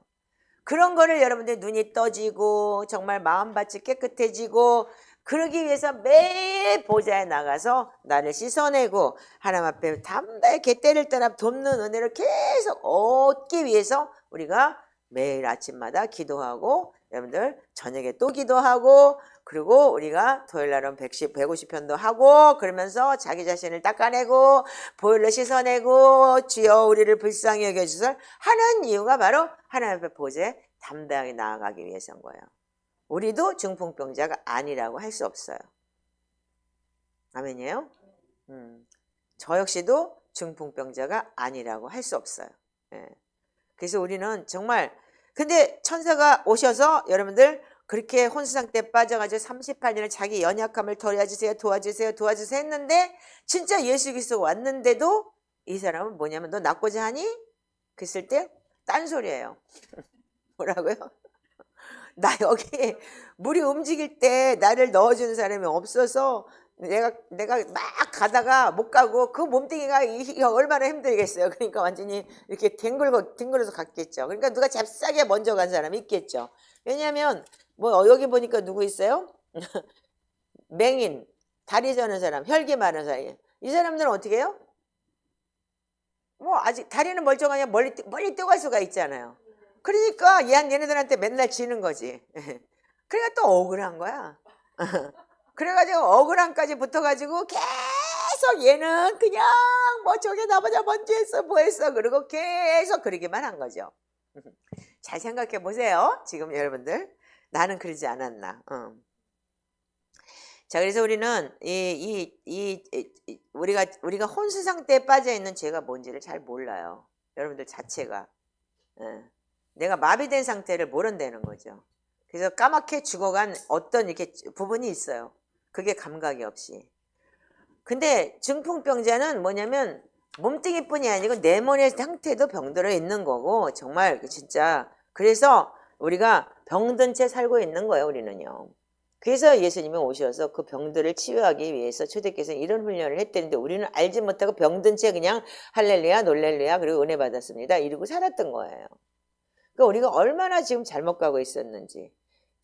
그런 거를 여러분들 눈이 떠지고 정말 마음밭이 깨끗해지고 그러기 위해서 매일 보좌에 나가서 나를 씻어내고 하나님 앞에 담대히 때를 따라 돕는 은혜를 계속 얻기 위해서 우리가 매일 아침마다 기도하고 여러분들 저녁에 또 기도하고 그리고 우리가 토요일날은 150편도 하고 그러면서 자기 자신을 닦아내고 보혈로 씻어내고 주여 우리를 불쌍히 여겨주소서 하는 이유가 바로 하나님 앞에 보좌에 담대하게 나아가기 위해서인 거예요. 우리도 중풍병자가 아니라고 할 수 없어요. 아멘이에요? 저 역시도 중풍병자가 아니라고 할 수 없어요. 예. 그래서 우리는 정말 근데 천사가 오셔서 여러분들 그렇게 혼수상태에 빠져가지고 38년을 자기 연약함을 도와주세요 했는데 진짜 예수 그리스도 왔는데도 이 사람은 뭐냐면 너 낫고자 하니? 그랬을 때 딴소리예요. 뭐라고요? 나 여기 물이 움직일 때 나를 넣어주는 사람이 없어서 내가 막 가다가 못 가고 그 몸뚱이가 얼마나 힘들겠어요. 그러니까 완전히 이렇게 뒹굴어서 갔겠죠. 그러니까 누가 잽싸게 먼저 간 사람이 있겠죠. 왜냐하면 뭐 여기 보니까 누구 있어요? 맹인, 다리 저는 사람, 혈기 많은 사람. 이 사람들은 어떻게 해요? 뭐 아직 다리는 멀쩡하냐 멀리 뛰고 갈 수가 있잖아요. 그러니까 얘네들한테 맨날 지는 거지. 그러니까 또 억울한 거야. 그래가지고 억울함까지 붙어가지고 계속 얘는 그냥 뭐 저게 나보다 먼저 했어 뭐 했어 그러고 계속 그러기만 한 거죠. 잘 생각해 보세요. 지금 여러분들 나는 그러지 않았나. 자, 그래서 우리는 우리가 혼수 상태에 빠져 있는 죄가 뭔지를 잘 몰라요. 여러분들 자체가. 내가 마비된 상태를 모른다는 거죠. 그래서 까맣게 죽어간 어떤 이렇게 부분이 있어요. 그게 감각이 없이. 근데 중풍병자는 뭐냐면 몸뚱이뿐이 아니고 내면의 상태도 병들어 있는 거고 정말 진짜 그래서 우리가 병든 채 살고 있는 거예요. 우리는요. 그래서 예수님이 오셔서 그 병들을 치유하기 위해서 초대교회에서 이런 훈련을 했다는데 우리는 알지 못하고 병든 채 그냥 할렐루야 놀렐루야 그리고 은혜 받았습니다 이러고 살았던 거예요. 그러니까 우리가 얼마나 지금 잘못 가고 있었는지.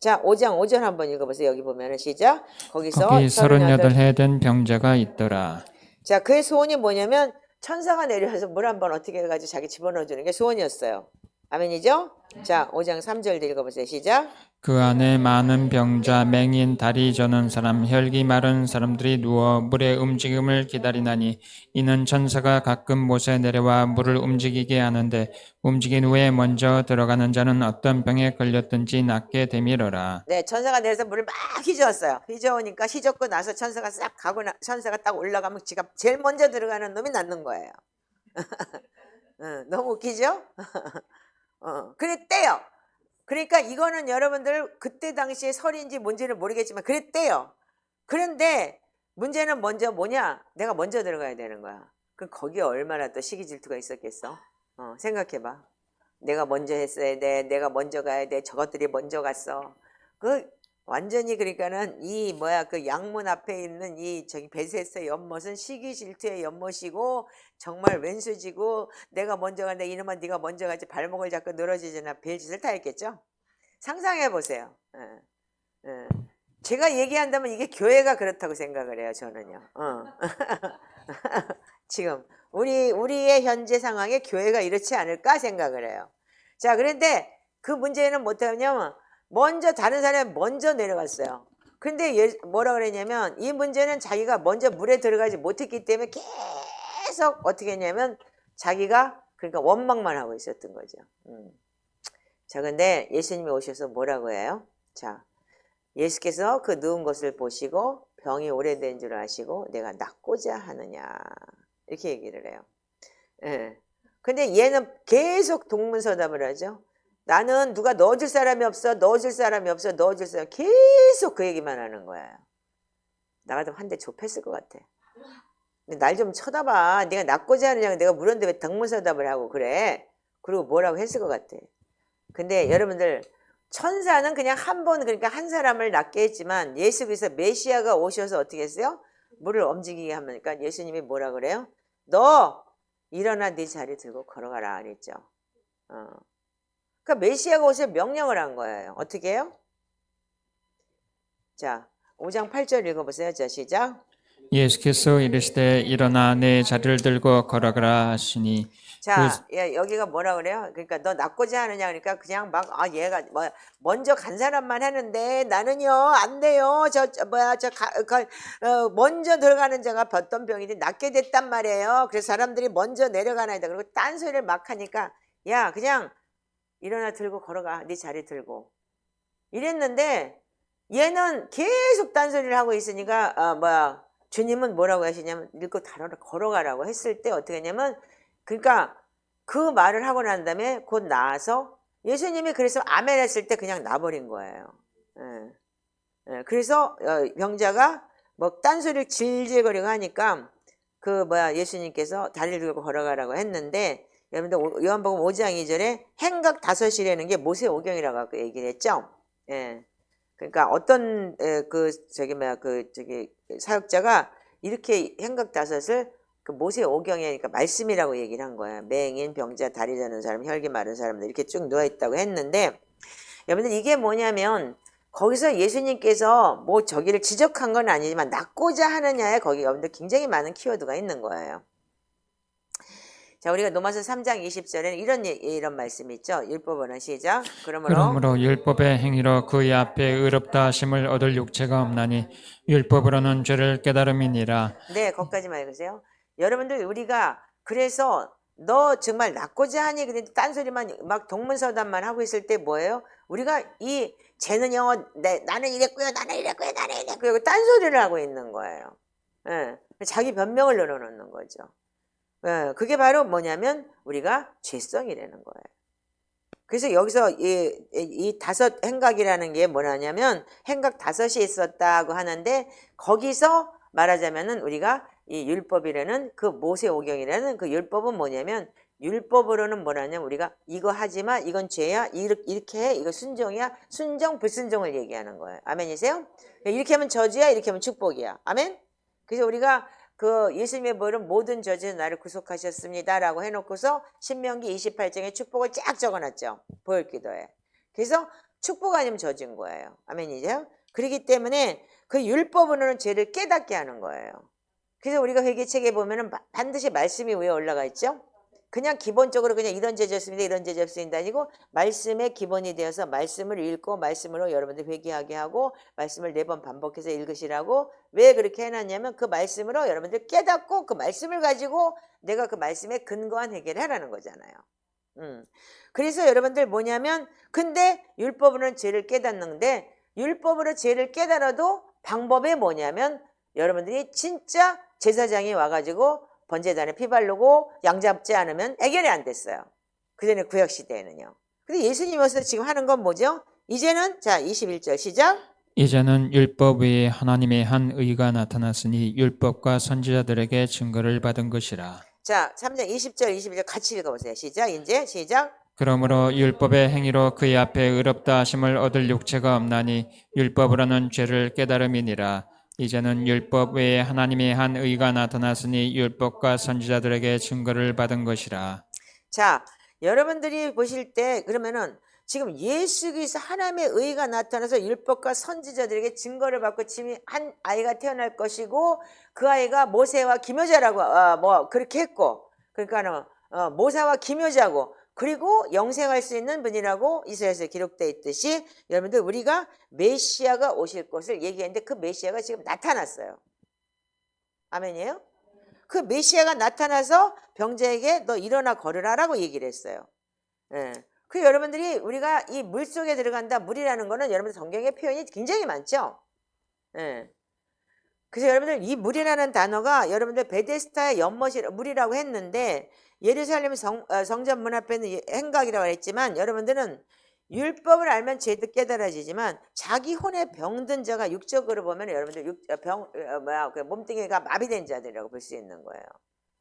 자, 5장 5절 한번 읽어보세요. 여기 보면은 시작. 거기서 거기 38해 된 병자가 있더라. 자, 그의 소원이 뭐냐면 천사가 내려와서 물 한번 어떻게 해가지고 자기 집어넣어주는 게 소원이었어요. 아멘이죠? 자, 5장 3절 읽어보세요. 시작. 그 안에 많은 병자, 맹인, 다리 저는 사람, 혈기 마른 사람들이 누워 물의 움직임을 기다리나니 이는 천사가 가끔 못에 내려와 물을 움직이게 하는데 움직인 후에 먼저 들어가는 자는 어떤 병에 걸렸든지 낫게 되밀어라. 네, 천사가 내려서 물을 막 휘저었어요. 휘저으니까 휘젓고 나서 천사가 싹 가고 천사가 딱 올라가면 지가 제일 먼저 들어가는 놈이 낫는 거예요. 너무 웃기죠? 그랬대요. 그러니까 이거는 여러분들 그때 당시에 설인지 뭔지는 모르겠지만 그랬대요. 그런데 문제는 먼저 뭐냐? 내가 먼저 들어가야 되는 거야. 그럼 거기에 얼마나 또 시기 질투가 있었겠어? 생각해봐. 내가 먼저 했어야 돼. 내가 먼저 가야 돼. 저것들이 먼저 갔어. 그 완전히 그러니까는 그 양문 앞에 있는 저기 베세스의 연못은 시기 질투의 연못이고 정말 왼수지고 내가 먼저 간다 이놈아 네가 먼저 가지 발목을 잡고 늘어지잖아 별짓을 다 했겠죠. 상상해 보세요. 제가 얘기한다면 이게 교회가 그렇다고 생각을 해요. 저는요. 지금 우리의 현재 상황에 교회가 이렇지 않을까 생각을 해요. 자, 그런데 그 문제는 뭐냐면 먼저 다른 사람이 먼저 내려갔어요. 근데 뭐라 그랬냐면 이 문제는 자기가 먼저 물에 들어가지 못했기 때문에 계속 어떻게 했냐면 자기가 그러니까 원망만 하고 있었던 거죠. 자, 근데 예수님이 오셔서 뭐라고 해요? 자, 예수께서 그 누운 것을 보시고 병이 오래된 줄 아시고 내가 낫고자 하느냐 이렇게 얘기를 해요. 근데 얘는 계속 동문서답을 하죠. 나는 누가 넣어줄 사람이 없어 넣어줄 사람이 없어 넣어줄 사람 계속 그 얘기만 하는 거예요. 나 같으면 한 대 좁혔을 것 같아. 날 좀 쳐다봐. 네가 낫고자 하느냐 내가 물었는데 왜 동문서답을 하고 그래. 그리고 뭐라고 했을 것 같아. 근데 여러분들 천사는 그냥 한 번 그러니까 한 사람을 낫게 했지만 예수 그리스도 메시아가 오셔서 어떻게 했어요? 물을 움직이게 하니까 예수님이 뭐라 그래요? 너 일어나 네 자리 들고 걸어가라 그랬죠. 그러니까 메시아가 오셔서 명령을 한 거예요. 어떻게 해요? 자, 5장 8절 읽어보세요. 자, 시작. 예수께서 이르시되 일어나 내 자리를 들고 걸어가라 하시니 자, 여기가 뭐라 그래요? 그러니까 너 낫고자 하느냐 그러니까 그냥 막 얘가 뭐 먼저 간 사람만 하는데 나는요 안 돼요. 먼저 들어가는 자가 어떤 병이든 낫게 됐단 말이에요. 그래서 사람들이 먼저 내려가나야 돼. 그리고 딴소리를 막 하니까 야 그냥 일어나 들고 걸어가. 네 자리 들고 이랬는데 얘는 계속 딴소리를 하고 있으니까 주님은 뭐라고 하시냐면 읽고 걸어가라고 했을 때 어떻게 했냐면 그러니까 그 말을 하고 난 다음에 곧 나와서 예수님이 그래서 아멘 했을 때 그냥 놔버린 거예요. 예. 그래서 병자가 뭐 딴소리를 질질거리고 하니까 예수님께서 다리를 들고 걸어가라고 했는데 여러분들 요한복음 5장 2절에 행각 다섯이라는 게 모세오경이라고 얘기를 했죠. 예. 그러니까 어떤 사역자가 이렇게 행각 다섯을 그 모세오경이니까 말씀이라고 얘기를 한 거야. 맹인, 병자, 다리 저는 사람, 혈기 마른 사람들 이렇게 쭉 누워 있다고 했는데 여러분들 이게 뭐냐면 거기서 예수님께서 뭐 저기를 지적한 건 아니지만 낫고자 하느냐에 거기 여러분들 굉장히 많은 키워드가 있는 거예요. 자, 우리가 로마서 3장 20절에는 이런 말씀이 있죠. 율법은 시작. 그러므로 율법의 행위로 그의 앞에 의롭다 하심을 얻을 육체가 없나니 율법으로는 죄를 깨달음이니라. 네, 거기까지만 읽으세요. 여러분들 우리가 그래서 너 정말 낫고자 하니 근데 딴소리만 막 동문서답만 하고 있을 때 뭐예요? 우리가 이 쟤는 나는 이랬고요, 나는 이랬고요, 나는 이랬고요 딴소리를 하고 있는 거예요. 예, 자기 변명을 늘어놓는 거죠. 예, 그게 바로 뭐냐면 우리가 죄성이라는 거예요. 그래서 여기서 이 다섯 행각이라는 게 뭐냐면 행각 다섯이 있었다고 하는데 거기서 말하자면은 우리가 이 율법이라는 그 모세오경이라는 그 율법은 뭐냐면 율법으로는 뭐냐면 우리가 이거 하지마 이건 죄야 이렇게 해 이거 순종이야 순종 불순종을 얘기하는 거예요. 아멘이세요? 이렇게 하면 저주야 이렇게 하면 축복이야. 아멘? 그래서 우리가 그 예수님의 벌은 모든 저주에서 나를 구속하셨습니다 라고 해놓고서 신명기 28장에 축복을 쫙 적어놨죠. 보혈기도에. 그래서 축복 아니면 저주인 거예요. 아멘이죠? 그렇기 때문에 그 율법으로는 죄를 깨닫게 하는 거예요. 그래서 우리가 회개책에 보면은 반드시 말씀이 위에 올라가 있죠. 그냥 기본적으로 그냥 이런 죄 졌습니다. 이런 죄 졌습니다. 아니고 말씀의 기본이 되어서 말씀을 읽고 말씀으로 여러분들 회개하게 하고 말씀을 4번 반복해서 읽으시라고 왜 그렇게 해놨냐면 그 말씀으로 여러분들 깨닫고 그 말씀을 가지고 내가 그 말씀에 근거한 회개를 하라는 거잖아요. 그래서 여러분들 뭐냐면 근데 율법으로는 죄를 깨닫는데 율법으로 죄를 깨달아도 방법이 뭐냐면 여러분들이 진짜 제사장이 와가지고 번제단에 피 바르고 양 잡지 않으면 해결이 안 됐어요. 그전에 구약시대에는요. 근데 예수님이 와서 지금 하는 건 뭐죠? 이제는 자 21절 시작. 이제는 율법 외에 하나님의 한 의가 나타났으니 율법과 선지자들에게 증거를 받은 것이라. 자 3장 20절 21절 같이 읽어보세요. 시작. 이제 시작. 그러므로 율법의 행위로 그의 앞에 의롭다 하심을 얻을 육체가 없나니 율법으로는 죄를 깨달음이니라. 이제는 율법 외에 하나님의 한 의가 나타났으니 율법과 선지자들에게 증거를 받은 것이라. 자, 여러분들이 보실 때 그러면은 지금 예수 그리스도 하나님의 의가 나타나서 율법과 선지자들에게 증거를 받고 지금 한 아이가 태어날 것이고 그 아이가 모세와 기묘자라고 그렇게 했고 그러니까 모세와 기묘자고 그리고 영생할 수 있는 분이라고 이스라엘에서 기록되어 있듯이 여러분들 우리가 메시아가 오실 것을 얘기했는데 그 메시아가 지금 나타났어요. 아멘이에요? 그 메시아가 나타나서 병자에게 너 일어나 걸으라라고 얘기를 했어요. 예. 그 여러분들이 우리가 이 물 속에 들어간다 물이라는 거는 여러분들 성경의 표현이 굉장히 많죠. 예. 그래서 여러분들 이 물이라는 단어가 여러분들 베데스다의 연못이 물이라고 했는데 예루살렘 성전 문 앞에 있는 행각이라고 했지만 여러분들은 율법을 알면 죄도 깨달아지지만 자기 혼에 병든 자가 육적으로 보면 여러분들 몸뚱이가 마비된 자들이라고 볼 수 있는 거예요.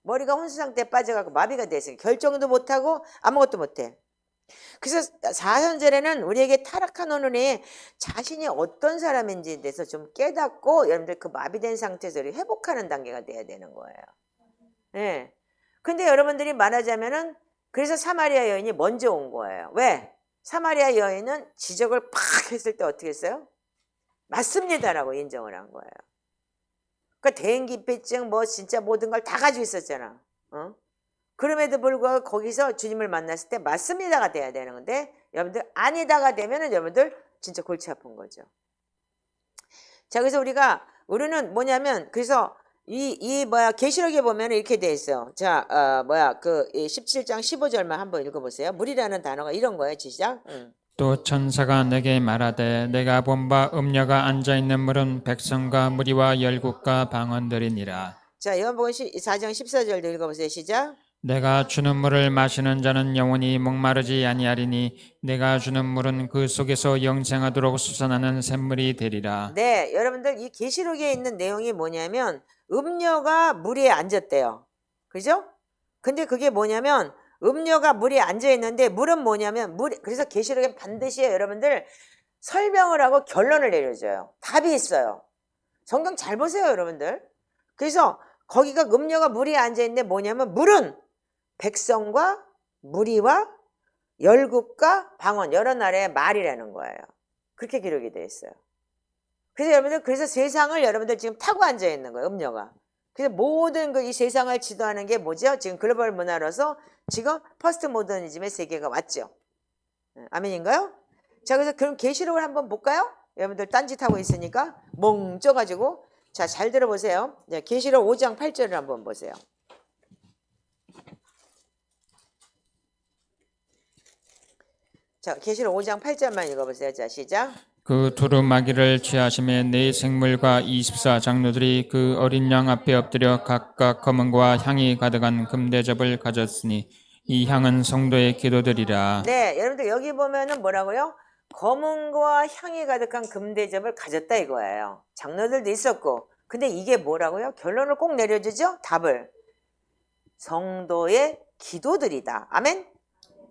머리가 혼수 상태에 빠져갖고 마비가 돼서 결정도 못하고 아무것도 못해. 그래서 4현절에는 우리에게 타락한 오늘에 자신이 어떤 사람인지에 대해서 좀 깨닫고 여러분들 그 마비된 상태에서 회복하는 단계가 돼야 되는 거예요. 네. 근데 여러분들이 말하자면은 그래서 사마리아 여인이 먼저 온 거예요. 왜? 사마리아 여인은 지적을 팍 했을 때 어떻게 했어요? 맞습니다라고 인정을 한 거예요. 그러니까 대인기피증 진짜 모든 걸 다 가지고 있었잖아. 그럼에도 불구하고 거기서 주님을 만났을 때 맞습니다가 돼야 되는 건데 여러분들 아니다가 되면은 여러분들 진짜 골치 아픈 거죠. 자, 그래서 우리는 뭐냐면 그래서 계시록에 보면 이렇게 돼 있어요. 자, 17장 15절만 한번 읽어보세요. 물이라는 단어가 이런 거예요. 시작. 또 천사가 내게 말하되 내가 본 바 음녀가 앉아있는 물은 백성과 무리와 열국과 방언들이니라. 자, 요한복음 4장 14절도 읽어보세요. 시작. 내가 주는 물을 마시는 자는 영원히 목마르지 아니하리니 내가 주는 물은 그 속에서 영생하도록 솟아나는 샘물이 되리라. 네, 여러분들 이 계시록에 있는 내용이 뭐냐면 음녀가 물 위에 앉았대요. 그죠? 근데 그게 뭐냐면 음녀가 물 위에 앉아 있는데 물은 뭐냐면 그래서 계시록에 반드시 여러분들 설명을 하고 결론을 내려줘요. 답이 있어요. 성경 잘 보세요, 여러분들. 그래서 거기가 음녀가 물 위에 앉아 있는데 뭐냐면 물은 백성과 무리와 열국과 방언 여러 나라의 말이라는 거예요. 그렇게 기록이 되어 있어요. 그래서 여러분들 그래서 세상을 여러분들 지금 타고 앉아 있는 거예요. 음녀가. 그래서 모든 이 세상을 지도하는 게 뭐죠? 지금 글로벌 문화로서 지금 퍼스트 모더니즘의 세계가 왔죠. 아멘인가요? 자, 그래서 그럼 계시록을 한번 볼까요? 여러분들 딴짓하고 있으니까 멍쪄가지고 자, 잘 들어보세요. 네, 계시록 5장 8절을 한번 보세요. 자, 계시록 5장 8절만 읽어보세요. 자, 시작. 그 두루마기를 취하심에 네 생물과 24장로들이 그 어린 양 앞에 엎드려 각각 검은과 향이 가득한 금대접을 가졌으니 이 향은 성도의 기도들이라. 네, 여러분들 여기 보면은 뭐라고요? 검은과 향이 가득한 금대접을 가졌다 이거예요. 장로들도 있었고. 근데 이게 뭐라고요? 결론을 꼭 내려주죠? 답을. 성도의 기도들이다. 아멘?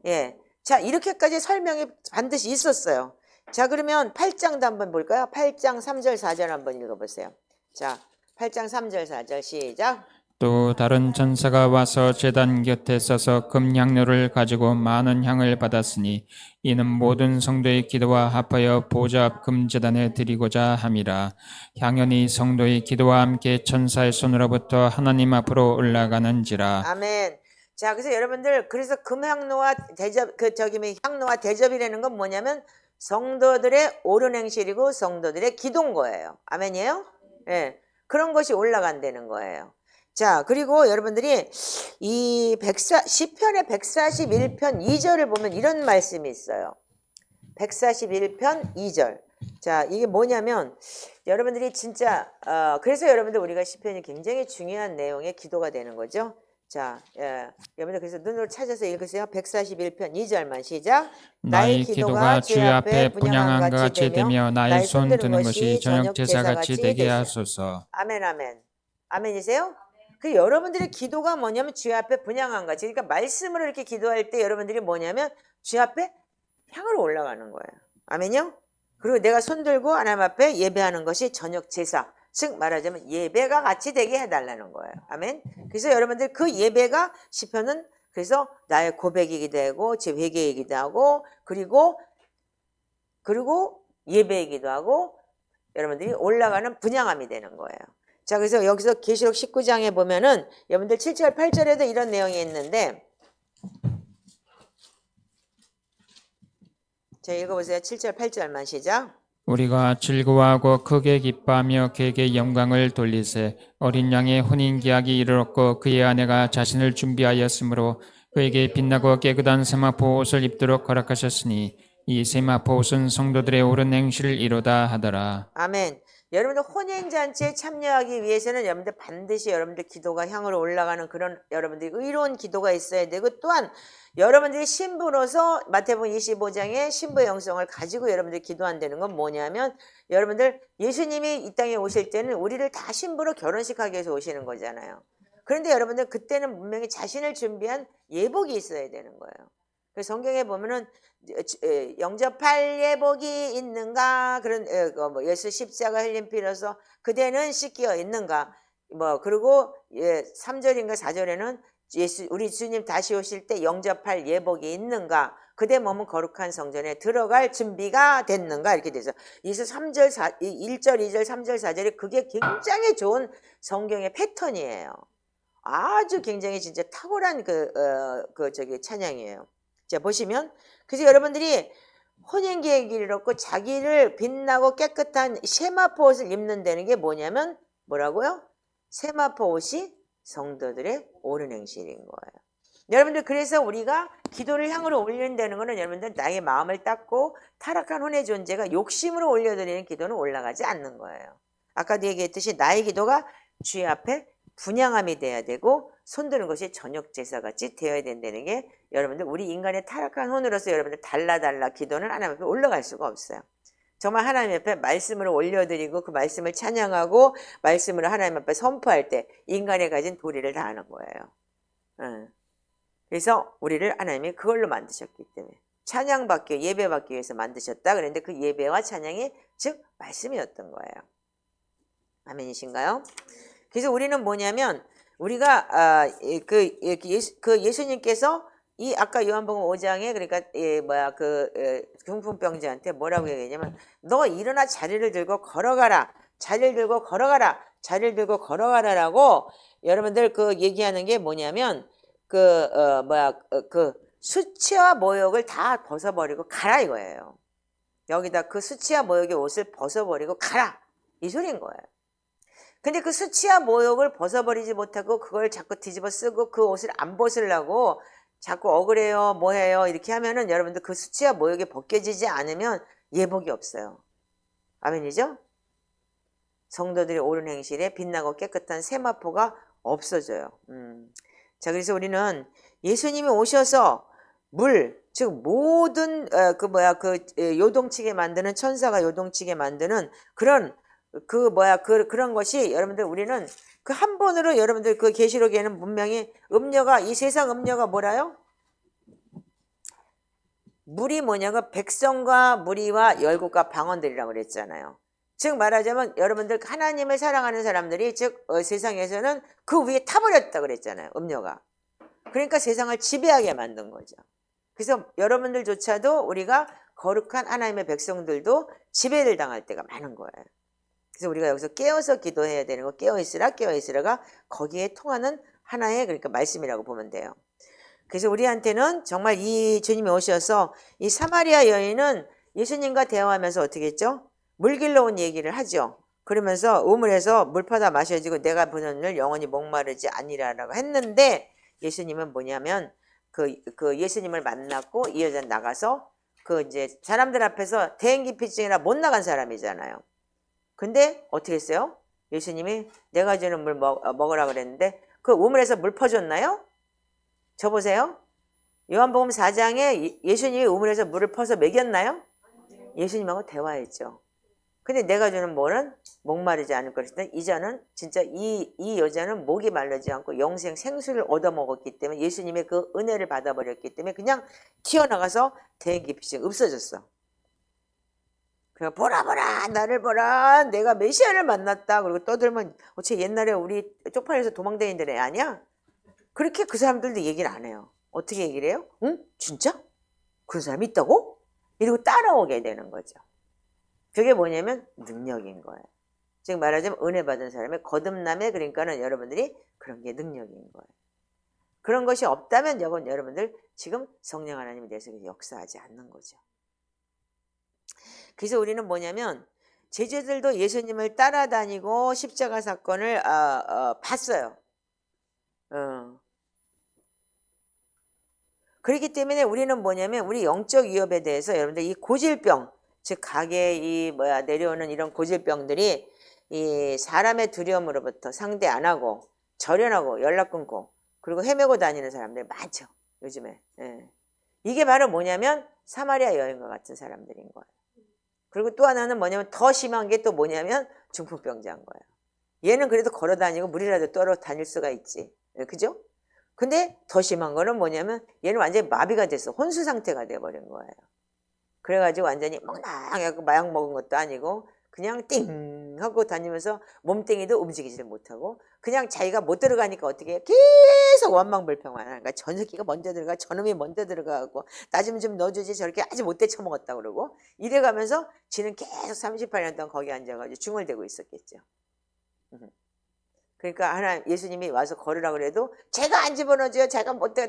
예. 자, 이렇게까지 설명이 반드시 있었어요. 자, 그러면 8장도 한번 볼까요? 8장 3절 4절 한번 읽어보세요. 자, 8장 3절 4절 시작. 또 다른 천사가 와서 제단 곁에 서서 금향료를 가지고 많은 향을 받았으니 이는 모든 성도의 기도와 합하여 보좌 앞 금제단에 드리고자 함이라. 향연이 성도의 기도와 함께 천사의 손으로부터 하나님 앞으로 올라가는지라. 아멘. 자, 그래서 여러분들 그래서 금향로와 대접 향로와 대접이라는 건 뭐냐면 성도들의 옳은 행실이고 성도들의 기도인 거예요. 아멘이에요? 예. 그런 것이 올라간다는 거예요. 자, 그리고 여러분들이 이 시편의 141편 2절을 보면 이런 말씀이 있어요. 141편 2절. 자, 이게 뭐냐면 여러분들이 진짜 그래서 여러분들 우리가 시편이 굉장히 중요한 내용의 기도가 되는 거죠. 자, 여러분들 그래서 눈으로 찾아서 읽으세요. 141편 2절만 시작. 나의 기도가 주의 앞에 분향한 것 같이 되며 나의 손 드는 것이 저녁 제사같이 되게 하소서. 아멘, 아멘. 아멘이세요? 그 여러분들의 기도가 뭐냐면 주의 앞에 분향한 같이. 그러니까 말씀으로 이렇게 기도할 때 여러분들이 뭐냐면 주의 앞에 향으로 올라가는 거예요. 아멘요? 그리고 내가 손 들고 하나님 앞에 예배하는 것이 저녁 제사. 즉 말하자면 예배가 같이 되게 해달라는 거예요. 아멘. 그래서 여러분들 그 예배가 시편은 그래서 나의 고백이기도 하고 제 회개이기도 하고 그리고 예배이기도 하고 여러분들이 올라가는 분향함이 되는 거예요. 자, 그래서 여기서 계시록 19장에 보면은 여러분들 7절 8절에도 이런 내용이 있는데 자, 읽어보세요. 7절 8절만 시작. 우리가 즐거워하고 크게 기뻐하며 그에게 영광을 돌리세. 어린 양의 혼인 계약이 이르렀고 그의 아내가 자신을 준비하였으므로 그에게 빛나고 깨끗한 세마포 옷을 입도록 허락하셨으니 이 세마포 옷은 성도들의 옳은 행실을 이루다 하더라. 아멘. 여러분들 혼인잔치에 참여하기 위해서는 여러분들 반드시 여러분들 기도가 향으로 올라가는 그런 여러분들이 의로운 기도가 있어야 되고 또한 여러분들이 신부로서 마태복음 25장의 신부의 영성을 가지고 여러분들이 기도한다는 건 뭐냐면 여러분들 예수님이 이 땅에 오실 때는 우리를 다 신부로 결혼식하기 위해서 오시는 거잖아요. 그런데 여러분들 그때는 분명히 자신을 준비한 예복이 있어야 되는 거예요. 그래서 성경에 보면은 영접할 예복이 있는가 그런 예수 십자가 흘린 피로서 그대는 씻겨 있는가 그리고 3절인가 4절에는 우리 주님 다시 오실 때 영접할 예복이 있는가 그대 몸은 거룩한 성전에 들어갈 준비가 됐는가 이렇게 돼서 1절 2절 3절 4절이 그게 굉장히 좋은 성경의 패턴이에요. 아주 굉장히 진짜 탁월한 찬양이에요. 자, 보시면 그래서 여러분들이 혼인계획이 이렇고 자기를 빛나고 깨끗한 세마포 옷을 입는다는 게 뭐냐면 뭐라고요? 세마포 옷이 성도들의 옳은 행실인 거예요. 여러분들 그래서 우리가 기도를 향으로 올린다는 거는 여러분들 나의 마음을 닦고 타락한 혼의 존재가 욕심으로 올려드리는 기도는 올라가지 않는 거예요. 아까도 얘기했듯이 나의 기도가 주의 앞에 분향함이 돼야 되고 손드는 것이 저녁 제사같이 되어야 된다는 게 여러분들 우리 인간의 타락한 혼으로서 여러분들 달라 기도는 하나님 앞에 올라갈 수가 없어요. 정말 하나님 앞에 말씀을 올려드리고 그 말씀을 찬양하고 말씀을 하나님 앞에 선포할 때 인간이 가진 도리를 다하는 거예요. 그래서 우리를 하나님이 그걸로 만드셨기 때문에 찬양받기 예배받기 위해서 만드셨다. 그런데 그 예배와 찬양이 즉 말씀이었던 거예요. 아멘이신가요? 그래서 우리는 뭐냐면 우리가 예수님께서 이 아까 요한복음 5장에 그러니까 중풍병자한테 뭐라고 얘기했냐면 너 일어나 자리를 들고 걸어가라. 자리를 들고 걸어가라. 자리를 들고 걸어가라라고 여러분들 그 얘기하는 게 뭐냐면 수치와 모욕을 다 벗어버리고 가라 이거예요. 여기다 그 수치와 모욕의 옷을 벗어버리고 가라 이 소리인 거예요. 근데 그 수치와 모욕을 벗어버리지 못하고 그걸 자꾸 뒤집어 쓰고 그 옷을 안 벗으려고 자꾸 억울해요 뭐해요 이렇게 하면은 여러분들 그 수치와 모욕이 벗겨지지 않으면 예복이 없어요. 아멘이죠? 성도들의 옳은 행실에 빛나고 깨끗한 세마포가 없어져요. 자, 그래서 우리는 예수님이 오셔서 즉 모든 요동치게 만드는 천사가 요동치게 만드는 그런 그런 것이 여러분들 우리는 그 한 번으로 여러분들 그 계시록에는 분명히 음녀가 이 세상 음녀가 뭐라요? 물이 뭐냐고 백성과 무리와 열국과 방언들이라고 그랬잖아요. 즉 말하자면 여러분들 하나님을 사랑하는 사람들이 즉 세상에서는 그 위에 타버렸다 그랬잖아요. 음녀가. 그러니까 세상을 지배하게 만든 거죠. 그래서 여러분들조차도 우리가 거룩한 하나님의 백성들도 지배를 당할 때가 많은 거예요. 그래서 우리가 여기서 깨어서 기도해야 되는 거 깨어있으라가 거기에 통하는 하나의 그러니까 말씀이라고 보면 돼요. 그래서 우리한테는 정말 이 주님이 오셔서 이 사마리아 여인은 예수님과 대화하면서 어떻게 했죠? 물 길러 온 얘기를 하죠. 그러면서 우물에서 물 퍼다 마셔지고 내가 부는 늘 영원히 목마르지 아니라라고 했는데 예수님은 뭐냐면 그 예수님을 만났고 이 여자는 나가서 이제 사람들 앞에서 대인기피증이라 못 나간 사람이잖아요. 근데 어떻게 했어요? 예수님이 내가 주는 물 먹으라 그랬는데 그 우물에서 물 퍼줬나요? 저 보세요. 요한복음 4장에 예수님이 우물에서 물을 퍼서 먹였나요? 예수님하고 대화했죠. 근데 내가 주는 물은 목마르지 않을 것인데 이자는 진짜 이 여자는 목이 마르지 않고 영생 생수를 얻어먹었기 때문에 예수님의 그 은혜를 받아버렸기 때문에 그냥 튀어나가서 대인기피증 없어졌어. 그냥 보라 나를 보라 내가 메시아를 만났다. 그리고 떠들면 어째 옛날에 우리 쪽팔려서 도망다니던 애 아니야? 그렇게 그 사람들도 얘기를 안 해요. 어떻게 얘기를 해요? 응? 진짜? 그런 사람이 있다고? 이러고 따라오게 되는 거죠. 그게 뭐냐면 능력인 거예요. 즉 말하자면 은혜 받은 사람의 거듭남에 그러니까는 여러분들이 그런 게 능력인 거예요. 그런 것이 없다면 여러분들 지금 성령 하나님에 대해서 역사하지 않는 거죠. 그래서 우리는 뭐냐면 제자들도 예수님을 따라다니고 십자가 사건을 봤어요. 그렇기 때문에 우리는 뭐냐면 우리 영적 위협에 대해서 여러분들 이 고질병 즉 각에 내려오는 이런 고질병들이 이 사람의 두려움으로부터 상대 안 하고 절연하고 연락 끊고 그리고 헤매고 다니는 사람들이 많죠. 요즘에. 이게 바로 뭐냐면 사마리아 여인과 같은 사람들인 거예요. 그리고 또 하나는 뭐냐면 더 심한 게 또 뭐냐면 중풍병자인 거예요. 얘는 그래도 걸어 다니고 물이라도 떨어 다닐 수가 있지. 그죠? 근데 더 심한 거는 뭐냐면 얘는 완전히 마비가 됐어. 혼수 상태가 돼버린 거예요. 그래가지고 완전히 멍랑하고 마약 먹은 것도 아니고 그냥 띵 하고 다니면서 몸뚱이도 움직이지를 못하고 그냥 자기가 못 들어가니까 어떻게 해요? 계속 원망불평만 하는 거야. 저 새끼가 먼저 들어가 저놈이 먼저 들어가고 나 좀 넣어주지 저렇게 아주 못돼 처먹었다 그러고 이래가면서 지는 계속 38년 동안 거기 앉아가지고 중얼대고 있었겠죠. 그러니까 예수님이 와서 걸으라 그래도 제가 안 집어넣어줘요.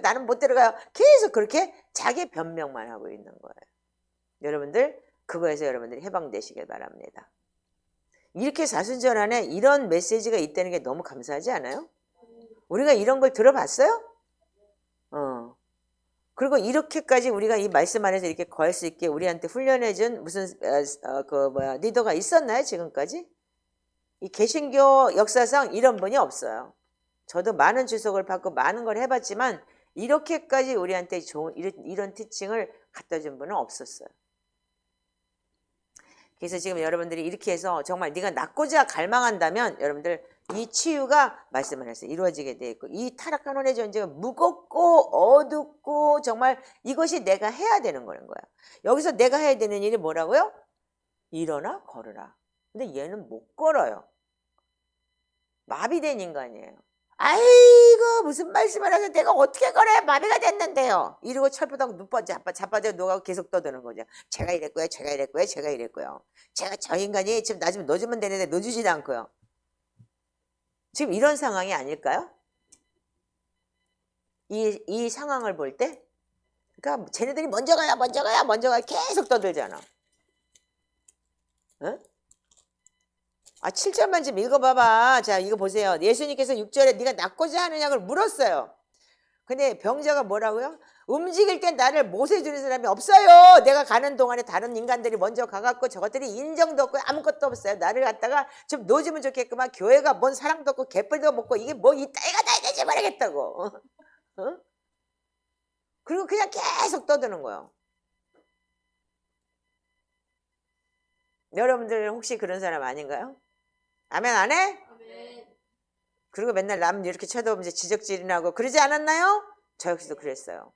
나는 못 들어가요. 계속 그렇게 자기 변명만 하고 있는 거예요. 여러분들 그거에서 여러분들이 해방되시길 바랍니다. 이렇게 사순절 안에 이런 메시지가 있다는 게 너무 감사하지 않아요? 우리가 이런 걸 들어봤어요? 그리고 이렇게까지 우리가 이 말씀 안에서 이렇게 거할 수 있게 우리한테 훈련해준 무슨 리더가 있었나요 지금까지? 이 개신교 역사상 이런 분이 없어요. 저도 많은 주석을 받고 많은 걸 해봤지만 이렇게까지 우리한테 좋은 이런 티칭을 갖다 준 분은 없었어요. 그래서 지금 여러분들이 이렇게 해서 정말 네가 낫고자 갈망한다면 여러분들 이 치유가 말씀 안에서 이루어지게 돼 있고 이 타락한 혼의 존재가 무겁고 어둡고 정말 이것이 내가 해야 되는 거는 거야. 여기서 내가 해야 되는 일이 뭐라고요? 일어나 걸으라. 근데 얘는 못 걸어요. 마비된 인간이에요. 아이고 무슨 말씀을 하세요. 내가 어떻게 걸어야 마비가 됐는데요. 이러고 철부당 자빠져 누가 계속 떠드는 거죠. 제가 이랬고요. 제가 이랬고요. 제가 이랬고요. 제가 저 인간이 지금 나 좀 넣어주면 되는데 넣어주지도 않고요. 지금 이런 상황이 아닐까요? 이 상황을 볼 때 그러니까 쟤네들이 먼저 가야 계속 떠들잖아. 응? 7절만 좀 읽어봐봐. 자, 이거 보세요. 예수님께서 6절에 네가 낫고자 하느냐 고 물었어요. 근데 병자가 뭐라고요? 움직일 때 나를 못해주는 사람이 없어요. 내가 가는 동안에 다른 인간들이 먼저 가갖고 저것들이 인정도 없고 아무것도 없어요. 나를 갖다가 좀 놓아주면 좋겠구만. 교회가 뭔 사랑도 없고 개뿔도 먹고 이게 뭐 이 따위가 다 되지 말겠다고. 어? 그리고 그냥 계속 떠드는 거예요. 여러분들 혹시 그런 사람 아닌가요? 아멘 안 해? 그리고 맨날 남 이렇게 쳐다보면서 지적질이나 하고 그러지 않았나요? 저 역시도 그랬어요.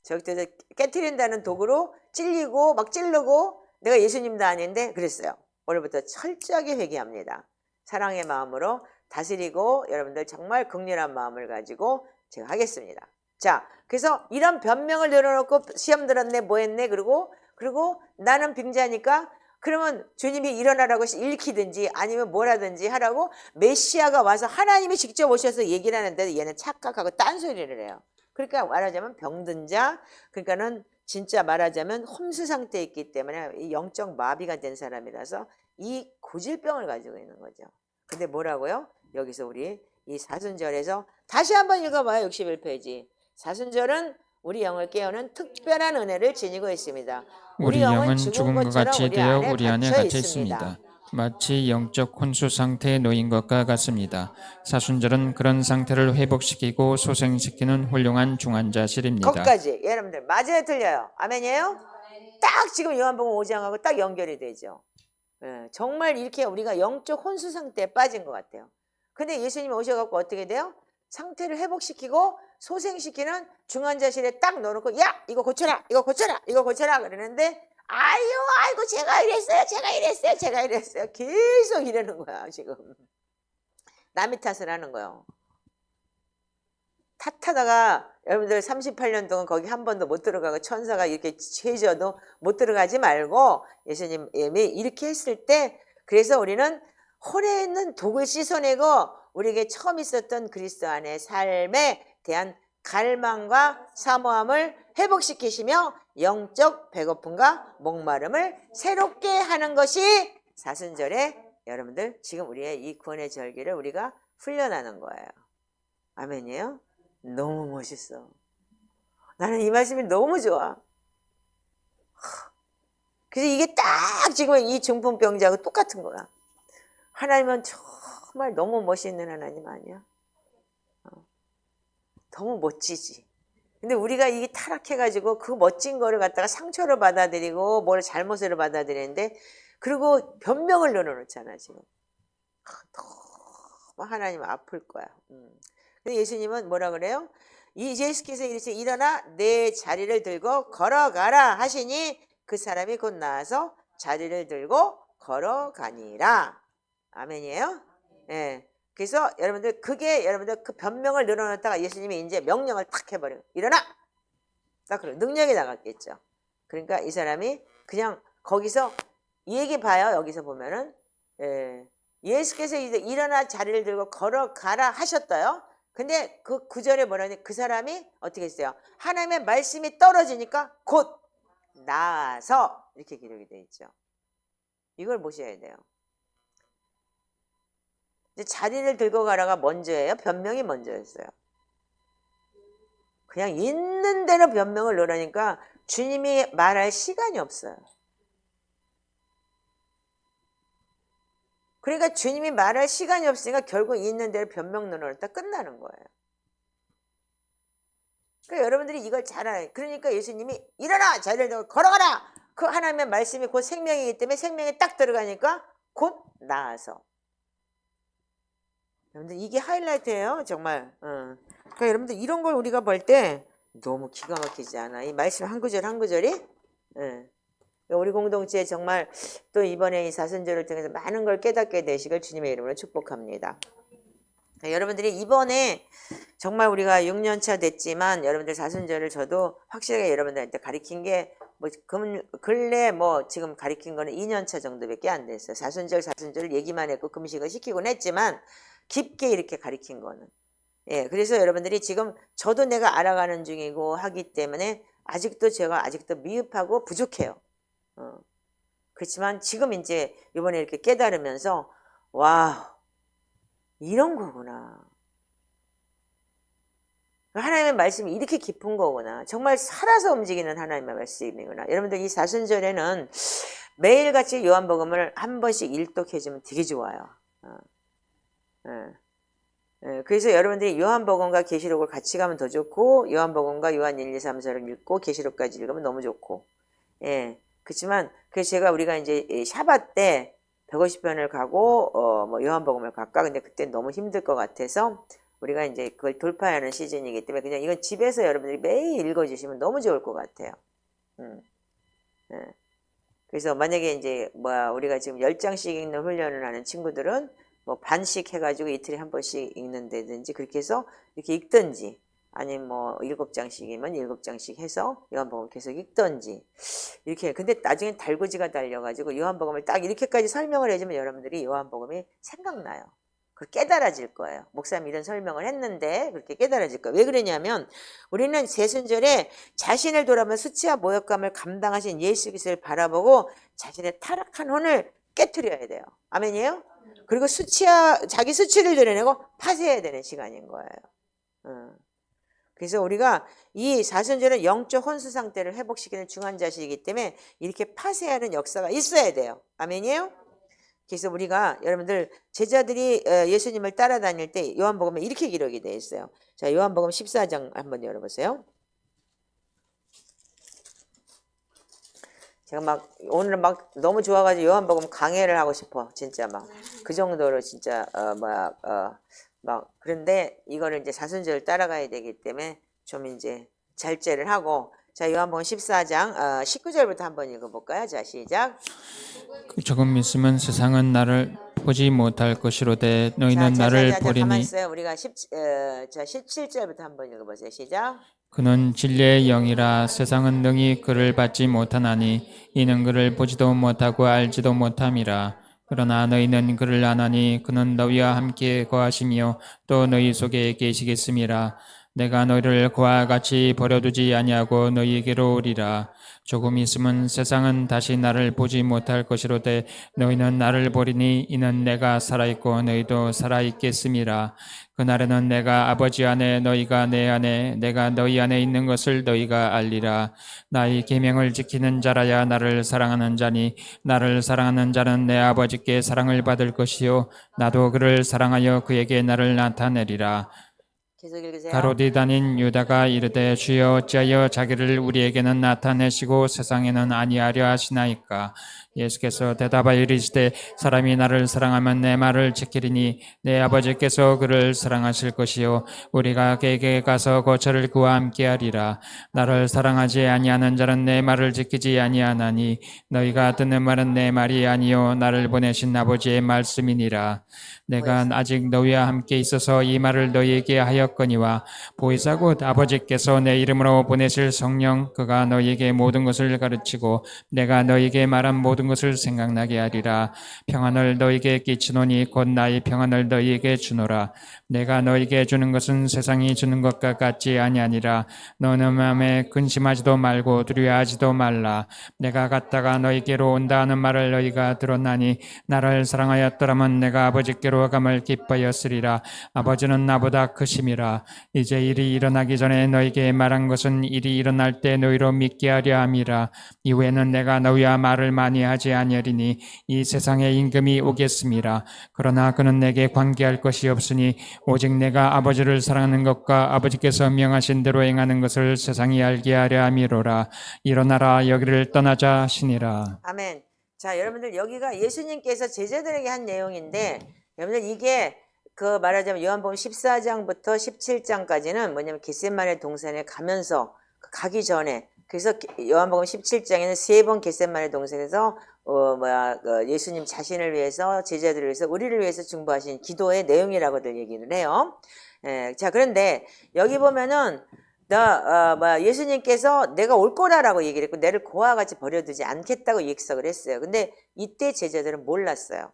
저 역시도 깨트린다는 도구로 찔리고 막 찌르고 내가 예수님도 아닌데 그랬어요. 오늘부터 철저하게 회개합니다. 사랑의 마음으로 다스리고 여러분들 정말 극렬한 마음을 가지고 제가 하겠습니다. 자, 그래서 이런 변명을 내려놓고 시험 들었네 뭐 했네 그리고 나는 빙자니까 그러면 주님이 일어나라고 일으키든지 아니면 뭐라든지 하라고 메시아가 와서 하나님이 직접 오셔서 얘기를 하는데 얘는 착각하고 딴소리를 해요. 그러니까 말하자면 병든 자, 그러니까는 진짜 말하자면 홈스 상태에 있기 때문에 이 영적 마비가 된 사람이라서 이 고질병을 가지고 있는 거죠. 근데 뭐라고요? 여기서 우리 이 사순절에서 다시 한번 읽어봐요. 61페이지. 사순절은 우리 영을 깨우는 특별한 은혜를 지니고 있습니다. 우리 영은 죽은 죽은 것 것처럼 같이 우리 되어 안에 우리 안에 갇혀 갇혀 있습니다. 마치 영적 혼수 상태에 놓인 것과 같습니다. 사순절은 그런 상태를 회복시키고 소생시키는 훌륭한 중환자실입니다. 거기까지 여러분들 맞아요 틀려요? 아멘이에요? 딱 지금 요한복음 5장하고 딱 연결이 되죠. 예, 정말 이렇게 우리가 영적 혼수 상태에 빠진 것 같아요. 근데 예수님이 오셔갖고 어떻게 돼요? 상태를 회복시키고 소생시키는 중환자실에 딱 넣어놓고 야 이거 고쳐라 이거 고쳐라 이거 고쳐라 그러는데 아이고 제가 이랬어요 계속 이러는 거야. 지금 남의 탓을 하는 거예요. 탓하다가 여러분들 38년 동안 거기 한 번도 못 들어가고 천사가 이렇게 죄져도 못 들어가지 말고 예수님이 이렇게 했을 때 그래서 우리는 홀에 있는 독을 씻어내고 우리에게 처음 있었던 그리스도 안의 삶에 대한 갈망과 사모함을 회복시키시며 영적 배고픔과 목마름을 새롭게 하는 것이 사순절에 여러분들 지금 우리의 이 구원의 절기를 우리가 훈련하는 거예요. 아멘이에요? 너무 멋있어. 나는 이 말씀이 너무 좋아. 그래서 이게 딱 지금 이 중풍병자하고 똑같은 거야. 하나님은 정말 너무 멋있는 하나님 아니야? 너무 멋지지. 근데 우리가 이게 타락해가지고 그 멋진 거를 갖다가 상처를 받아들이고 뭘 잘못을 받아들이는데 그리고 변명을 넣어놓잖아 지금. 너무 하나님 아플 거야. 근데 예수님은 뭐라 그래요? 이 예수께서 이렇게 일어나 내 자리를 들고 걸어가라 하시니 그 사람이 곧 나와서 자리를 들고 걸어가니라. 아멘이에요? 예. 그래서 여러분들 그게 여러분들 그 변명을 늘어놨다가 예수님이 이제 명령을 탁 해버려요. 일어나! 딱 그래. 능력이 나갔겠죠. 그러니까 이 사람이 그냥 거기서 이 얘기 봐요. 여기서 보면은 예수께서 이제 일어나 자리를 들고 걸어가라 하셨어요. 근데 그 구절에 뭐라니 그 사람이 어떻게 했어요? 하나님의 말씀이 떨어지니까 곧 나아서 이렇게 기록이 되어 있죠. 이걸 보셔야 돼요. 이제 자리를 들고 가라가 먼저예요? 변명이 먼저였어요? 그냥 있는 대로 변명을 넣으라니까 주님이 말할 시간이 없어요. 그러니까 주님이 말할 시간이 없으니까 결국 있는 대로 변명 넣으다 끝나는 거예요. 그러니까 여러분들이 이걸 잘 알아요. 그러니까 예수님이 일어나! 자리를 걸어가라! 그 하나님의 말씀이 곧 생명이기 때문에 생명에 딱 들어가니까 곧 나아서. 여러분들 이게 하이라이트예요. 정말. 그러니까 여러분들 이런 걸 우리가 볼 때 너무 기가 막히지 않아? 이 말씀 한 구절 한 구절이? 우리 공동체에 정말 또 이번에 이 사순절을 통해서 많은 걸 깨닫게 되시길 주님의 이름으로 축복합니다. 여러분들이 이번에 정말 우리가 6년차 됐지만 여러분들 사순절을 저도 확실하게 여러분들한테 가르친 게 뭐 근래 뭐 지금 가르친 거는 2년차 정도밖에 안 됐어요. 사순절 얘기만 했고 금식을 시키곤 했지만 깊게 이렇게 가르친 거는. 예, 그래서 여러분들이 지금 저도 내가 알아가는 중이고 하기 때문에 제가 아직도 미흡하고 부족해요. 그렇지만 지금 이제 이번에 이렇게 깨달으면서 와, 이런 거구나. 하나님의 말씀이 이렇게 깊은 거구나. 정말 살아서 움직이는 하나님의 말씀이구나. 여러분들 이 사순절에는 매일같이 요한복음을 한 번씩 일독해주면 되게 좋아요. 그래서 여러분들이 요한복음과 계시록을 같이 가면 더 좋고 요한복음과 요한 1, 2, 3, 4를 읽고 계시록까지 읽으면 너무 좋고. 예. 그렇지만 그래서 우리가 이제 샤밧 때 150편을 가고 뭐 요한복음을 갈까? 근데 그때 너무 힘들 것 같아서 우리가 이제 그걸 돌파하는 시즌이기 때문에 그냥 이건 집에서 여러분들이 매일 읽어주시면 너무 좋을 것 같아요. 그래서 만약에 이제 우리가 지금 10장씩 읽는 훈련을 하는 친구들은 뭐 반씩 해가지고 이틀에 한 번씩 읽는다든지 그렇게 해서 이렇게 읽든지 아니면 뭐 7장씩이면 7장씩 해서 요한복음 계속 읽든지 이렇게. 근데 나중에 달구지가 달려가지고 요한복음을 딱 이렇게까지 설명을 해주면 여러분들이 요한복음이 생각나요. 그 깨달아질 거예요. 목사님 이런 설명을 했는데 그렇게 깨달아질 거예요. 왜 그러냐면 우리는 세순절에 자신을 돌아보면 수치와 모욕감을 감당하신 예수 그리스도를 바라보고 자신의 타락한 혼을 깨트려야 돼요. 아멘이에요? 그리고 자기 수치를 드러내고 파쇄해야 되는 시간인 거예요. 그래서 우리가 이 사순절은 영적 혼수 상태를 회복시키는 중한 자식이기 때문에 이렇게 파쇄하는 역사가 있어야 돼요. 아멘이에요? 그래서 우리가 여러분들 제자들이 예수님을 따라다닐 때 요한복음에 이렇게 기록이 되어 있어요. 자, 요한복음 14장 한번 열어보세요. 제가 오늘은 너무 좋아가지고 요한복음 강해를 하고 싶어. 진짜 그 정도로 진짜 그런데 이거를 이제 사순절을 따라가야 되기 때문에 좀 이제 절제를 하고. 자, 요한복음 14장 19절부터 한번 읽어볼까요? 자, 시작. 조금 있으면 세상은 나를 보지 못할 것이로되 너희는 나를 보리니. 가만히 있어요. 우리가 17절부터 한번 읽어보세요. 시작. 그는 진리의 영이라 세상은 능히 그를 받지 못하나니 이는 그를 보지도 못하고 알지도 못함이라. 그러나 너희는 그를 아나니 그는 너희와 함께 거하시며 또 너희 속에 계시겠음이라. 내가 너희를 그와 같이 버려두지 아니하고 너희에게로 오리라. 조금 있으면 세상은 다시 나를 보지 못할 것이로되 너희는 나를 보리니 이는 내가 살아있고 너희도 살아있겠음이라. 그날에는 내가 아버지 안에 너희가 내 안에 내가 너희 안에 있는 것을 너희가 알리라. 나의 계명을 지키는 자라야 나를 사랑하는 자니 나를 사랑하는 자는 내 아버지께 사랑을 받을 것이요 나도 그를 사랑하여 그에게 나를 나타내리라. 계속 읽으세요. 가로디 다닌 유다가 이르되 주여 어찌하여 자기를 우리에게는 나타내시고 세상에는 아니하려 하시나이까. 예수께서 대답하여 이르시되 사람이 나를 사랑하면 내 말을 지키리니 내 아버지께서 그를 사랑하실 것이요 우리가 그에게 가서 거처를 그와 함께하리라. 나를 사랑하지 아니하는 자는 내 말을 지키지 아니하나니 너희가 듣는 말은 내 말이 아니요 나를 보내신 아버지의 말씀이니라. 내가 아직 너희와 함께 있어서 이 말을 너희에게 하였거니와 보혜사 곧 아버지께서 내 이름으로 보내실 성령 그가 너희에게 모든 것을 가르치고 내가 너희에게 말한 모든 것을 생각나게 하리라. 평안을 너희에게 끼치노니 곧 나의 평안을 너희에게 주노라. 내가 너희에게 주는 것은 세상이 주는 것과 같지 아니하니라. 너는 마음에 근심하지도 말고 두려워하지도 말라. 내가 갔다가 너희에게로 온다 하는 말을 너희가 들었나니 나를 사랑하였더라면 내가 아버지께로 감을 기뻐하였으리라. 아버지는 나보다 크심이라. 하니라. 이제 일이 일어나기 전에 너희에게 말한 것은 일이 일어날 때 너희로 믿게 하려 함이라. 이후에는 내가 너희와 말을 많이 하지 아니하리니 이 세상에 임금이 오겠음이라. 그러나 그는 내게 관계할 것이 없으니 오직 내가 아버지를 사랑하는 것과 아버지께서 명하신 대로 행하는 것을 세상이 알게 하려 함이로라. 일어나라, 여기를 떠나자 하시니라. 아멘. 자, 여러분들 여기가 예수님께서 제자들에게 한 내용인데 여러분들 이게 그 말하자면 요한복음 14장부터 17장까지는 뭐냐면 겟세마네 동산에 가면서 가기 전에 그래서 요한복음 17장에는 3번 겟세마네 동산에서 예수님 자신을 위해서 제자들을 위해서 우리를 위해서 중보하신 기도의 내용이라고들 얘기를 해요. 자, 그런데 여기 보면은 예수님께서 내가 올 거라라고 얘기를 했고 내를 고아와 같이 버려두지 않겠다고 약속을 했어요. 근데 이때 제자들은 몰랐어요.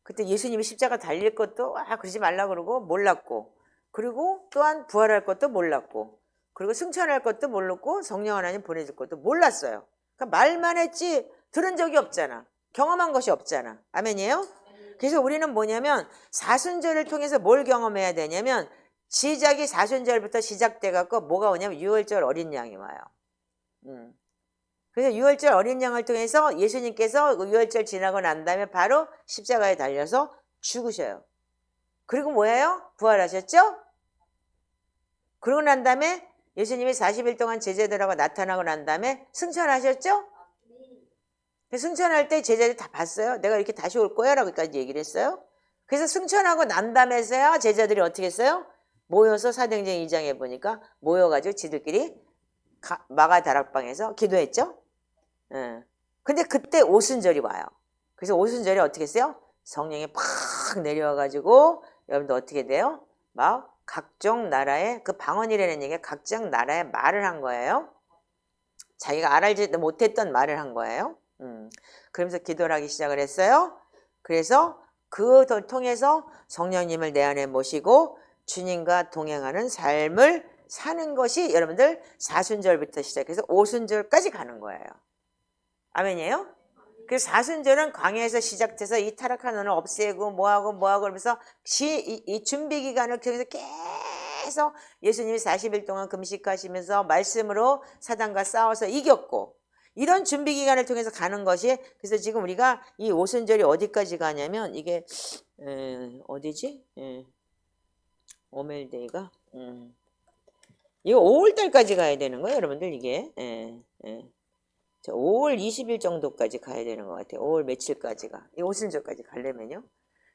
그때 예수님이 십자가 달릴 것도 그러지 말라 그러고 몰랐고 그리고 또한 부활할 것도 몰랐고 그리고 승천할 것도 몰랐고 성령 하나님 보내줄 것도 몰랐어요. 그러니까 말만 했지 들은 적이 없잖아. 경험한 것이 없잖아. 아멘이에요? 그래서 우리는 뭐냐면 사순절을 통해서 뭘 경험해야 되냐면 시작이 사순절부터 시작돼 갖고 뭐가 오냐면 유월절 어린 양이 와요. 그래서 유월절 어린 양을 통해서 예수님께서 유월절 지나고 난 다음에 바로 십자가에 달려서 죽으셔요. 그리고 뭐예요? 부활하셨죠? 그러고 난 다음에 예수님이 40일 동안 제자들하고 나타나고 난 다음에 승천하셨죠? 승천할 때 제자들이 다 봤어요. 내가 이렇게 다시 올 거야 라고까지 얘기를 했어요. 그래서 승천하고 난 다음에서야 제자들이 어떻게 했어요? 모여서 사도행전 2장에 보니까 모여가지고 지들끼리 마가 다락방에서 기도했죠. 근데 그때 오순절이 와요. 그래서 오순절에 어떻게 했어요? 성령이 팍 내려와가지고 여러분들 어떻게 돼요? 막 각종 나라의 그 방언이라는 얘기가 각종 나라의 말을 한 거예요. 자기가 알지도 못했던 말을 한 거예요. 그러면서 기도를 하기 시작을 했어요. 그래서 그걸 통해서 성령님을 내 안에 모시고 주님과 동행하는 삶을 사는 것이 여러분들 사순절부터 시작해서 오순절까지 가는 거예요. 아멘이에요? 그래서 사순절은 광야에서 시작돼서 이 타락한 원을 없애고 뭐하고 그러면서 이 준비 기간을 통해서 계속 예수님이 40일 동안 금식하시면서 말씀으로 사단과 싸워서 이겼고 이런 준비 기간을 통해서 가는 것이 그래서 지금 우리가 이 오순절이 어디까지 가냐면 이게 어디지? 오멜데이가 이거 5월달까지 가야 되는 거예요, 여러분들 이게. 5월 20일 정도까지 가야 되는 것 같아요. 5월 며칠까지가. 이 오순절까지 가려면요.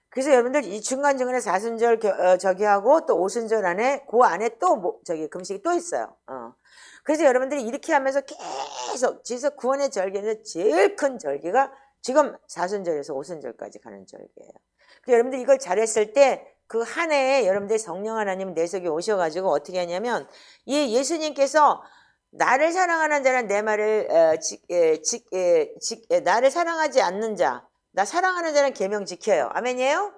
그래서 여러분들 이 중간중간에 사순절 저기 하고 또 오순절 안에 그 안에 또 금식이 또 있어요. 그래서 여러분들이 이렇게 하면서 계속 지서 구원의 절기에서 제일 큰 절기가 지금 사순절에서 오순절까지 가는 절기예요. 그래서 여러분들 이걸 잘했을 때 그 한 해에 여러분들 성령 하나님 내 속에 오셔가지고 어떻게 하냐면 이 예수님께서 나를 사랑하는 자는 내 말을 나를 사랑하지 않는 자, 나 사랑하는 자는 계명 지켜요. 아멘이에요?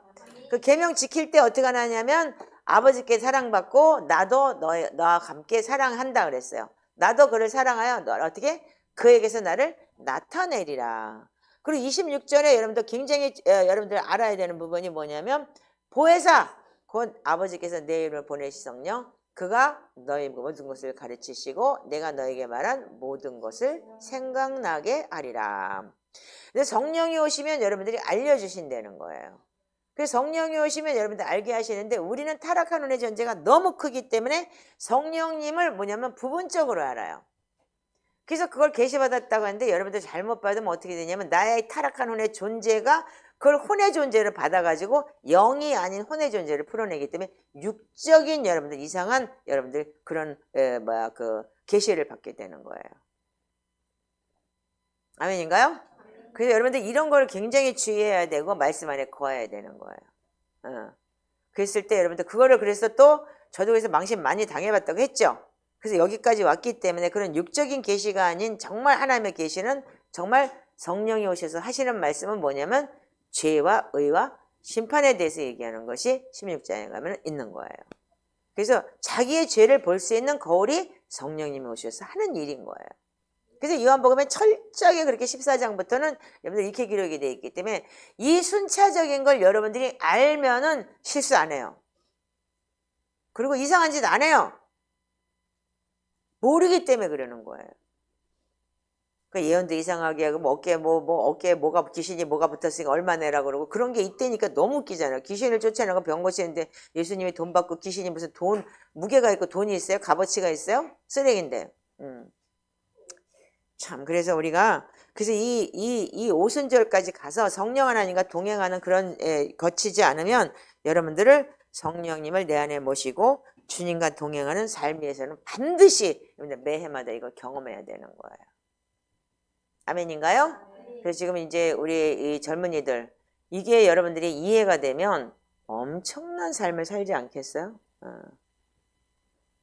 그 계명 지킬 때 어떻게 하냐면 아버지께 사랑받고 나도 너와 함께 사랑한다 그랬어요. 나도 그를 사랑하여 너 어떻게 그에게서 나를 나타내리라. 그리고 26절에 여러분들 굉장히 여러분들 알아야 되는 부분이 뭐냐면 보혜사 곧 아버지께서 내 이름을 보내신 성령 그가 너희 모든 것을 가르치시고 내가 너에게 말한 모든 것을 생각나게 하리라. 근데 성령이 오시면 여러분들이 알려주신다는 거예요. 그래서 성령이 오시면 여러분들 알게 하시는데 우리는 타락한 운의 존재가 너무 크기 때문에 성령님을 뭐냐면 부분적으로 알아요. 그래서 그걸 계시받았다고 하는데 여러분들 잘못 받으면 어떻게 되냐면 나의 타락한 혼의 존재가 그걸 혼의 존재를 받아가지고 영이 아닌 혼의 존재를 풀어내기 때문에 육적인 여러분들 이상한 여러분들 그런 계시를 받게 되는 거예요. 아멘인가요? 그래서 여러분들 이런 걸 굉장히 주의해야 되고 말씀 안에 거해야 되는 거예요. 그랬을 때 여러분들 그거를 그래서 또 저도 그래서 망신 많이 당해봤다고 했죠. 그래서 여기까지 왔기 때문에 그런 육적인 계시가 아닌 정말 하나님의 계시는 정말 성령이 오셔서 하시는 말씀은 뭐냐면 죄와 의와 심판에 대해서 얘기하는 것이 16장에 가면 있는 거예요. 그래서 자기의 죄를 볼 수 있는 거울이 성령님이 오셔서 하는 일인 거예요. 그래서 요한복음에 철저하게 그렇게 14장부터는 여러분들 이렇게 기록이 되어 있기 때문에 이 순차적인 걸 여러분들이 알면은 실수 안 해요. 그리고 이상한 짓 안 해요. 모르기 때문에 그러는 거예요. 그 예언도 이상하게 하고 뭐 어깨에 뭐가 귀신이 뭐가 붙었으니까 얼마 내라 그러고 그런 게 있다니까 너무 웃기잖아요. 귀신을 쫓아내고 병 고치는데 예수님이 돈 받고 귀신이 무슨 돈 무게가 있고 돈이 있어요? 값어치가 있어요? 쓰레기인데. 참 그래서 우리가 그래서 이 오순절까지 가서 성령 하나님과 동행하는 그런 거치지 않으면 여러분들을 성령님을 내 안에 모시고 주님과 동행하는 삶에서는 반드시 매해마다 이거 경험해야 되는 거예요. 아멘인가요? 그래서 지금 이제 우리 이 젊은이들 이게 여러분들이 이해가 되면 엄청난 삶을 살지 않겠어요?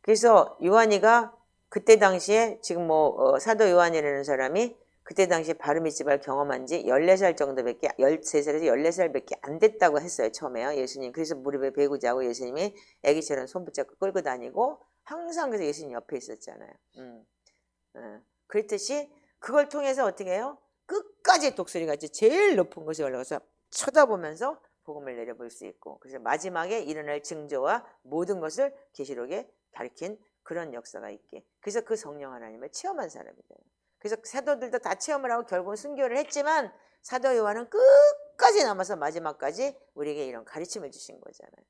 그래서 요한이가 그때 당시에 지금 사도 요한이라는 사람이 그때 당시에 바로 믿음을 경험한 지 14살 정도밖에 13살에서 14살밖에 안 됐다고 했어요. 처음에요. 예수님. 그래서 무릎에 베고 자고 예수님이 아기처럼 손 붙잡고 끌고 다니고 항상 그래서 예수님 옆에 있었잖아요. 그랬듯이 그걸 통해서 어떻게 해요? 끝까지 독수리같이 제일 높은 곳에 올라가서 쳐다보면서 복음을 내려볼 수 있고 그래서 마지막에 일어날 징조와 모든 것을 계시록에 가리킨 그런 역사가 있게 그래서 그 성령 하나님을 체험한 사람이 돼요. 그래서 사도들도 다 체험을 하고 결국은 순교를 했지만 사도 요한은 끝까지 남아서 마지막까지 우리에게 이런 가르침을 주신 거잖아요.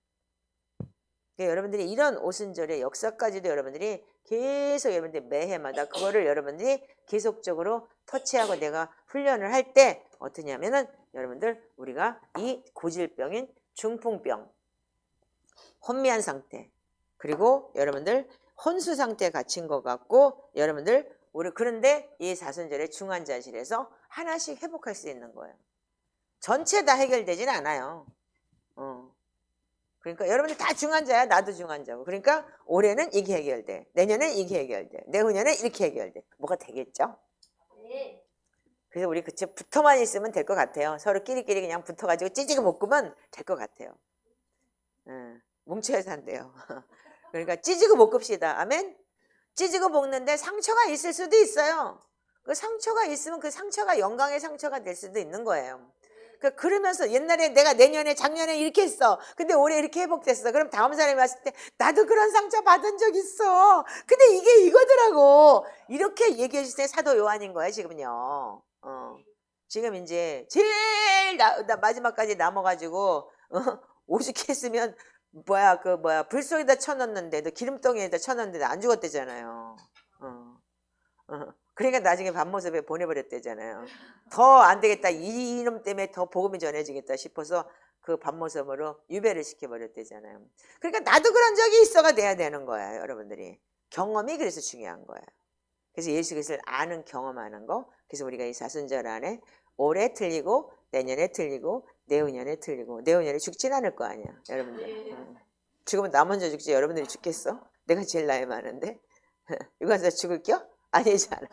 그러니까 여러분들이 이런 오순절의 역사까지도 여러분들이 계속 여러분들이 매해마다 그거를 여러분들이 계속적으로 터치하고 내가 훈련을 할 때 어떠냐면은 여러분들 우리가 이 고질병인 중풍병, 혼미한 상태 그리고 여러분들 혼수 상태에 갇힌 것 같고 여러분들 우리 그런데 이 사순절의 중환자실에서 하나씩 회복할 수 있는 거예요. 전체 다 해결되지는 않아요. 그러니까 여러분들 다 중환자야. 나도 중환자고. 그러니까 올해는 이게 해결돼. 내년엔 이게 해결돼. 내후년엔 이렇게 해결돼. 뭐가 되겠죠? 그래서 우리 그치 붙어만 있으면 될 것 같아요. 서로 끼리끼리 그냥 붙어가지고 찌지고 볶으면 될 것 같아요. 뭉쳐야 산대요. 그러니까 찌지고 볶읍시다. 아멘? 찌지고 볶는데 상처가 있을 수도 있어요. 그 상처가 있으면 그 상처가 영광의 상처가 될 수도 있는 거예요. 그러면서 옛날에 내가 내년에 작년에 이렇게 했어. 근데 올해 이렇게 회복됐어. 그럼 다음 사람이 왔을 때 나도 그런 상처 받은 적 있어. 근데 이게 이거더라고. 이렇게 얘기해 주세요. 사도 요한인 거예요, 지금은요. 지금 이제 제일 나 마지막까지 남아가지고 오죽했으면 불 속에다 쳐넣는데 너 기름덩이에다 쳐넣는데 안 죽었대잖아요. 그러니까 나중에 밤모습에 보내버렸대잖아요. 더 안 되겠다. 이놈 때문에 더 복음이 전해지겠다 싶어서 그 밤모습으로 유배를 시켜버렸대잖아요. 그러니까 나도 그런 적이 있어가 돼야 되는 거예요. 여러분들이. 경험이 그래서 중요한 거예요. 그래서 예수 그리스도를 아는 경험하는 거. 그래서 우리가 이 사순절 안에 올해 틀리고 내년에 틀리고 내후년에 틀리고 내후년에 죽진 않을 거 아니야. 여러분들. 죽으면 나 먼저 죽지 여러분들이 죽겠어? 내가 제일 나이 많은데. 이거 가서 죽을게요? 아니잖아.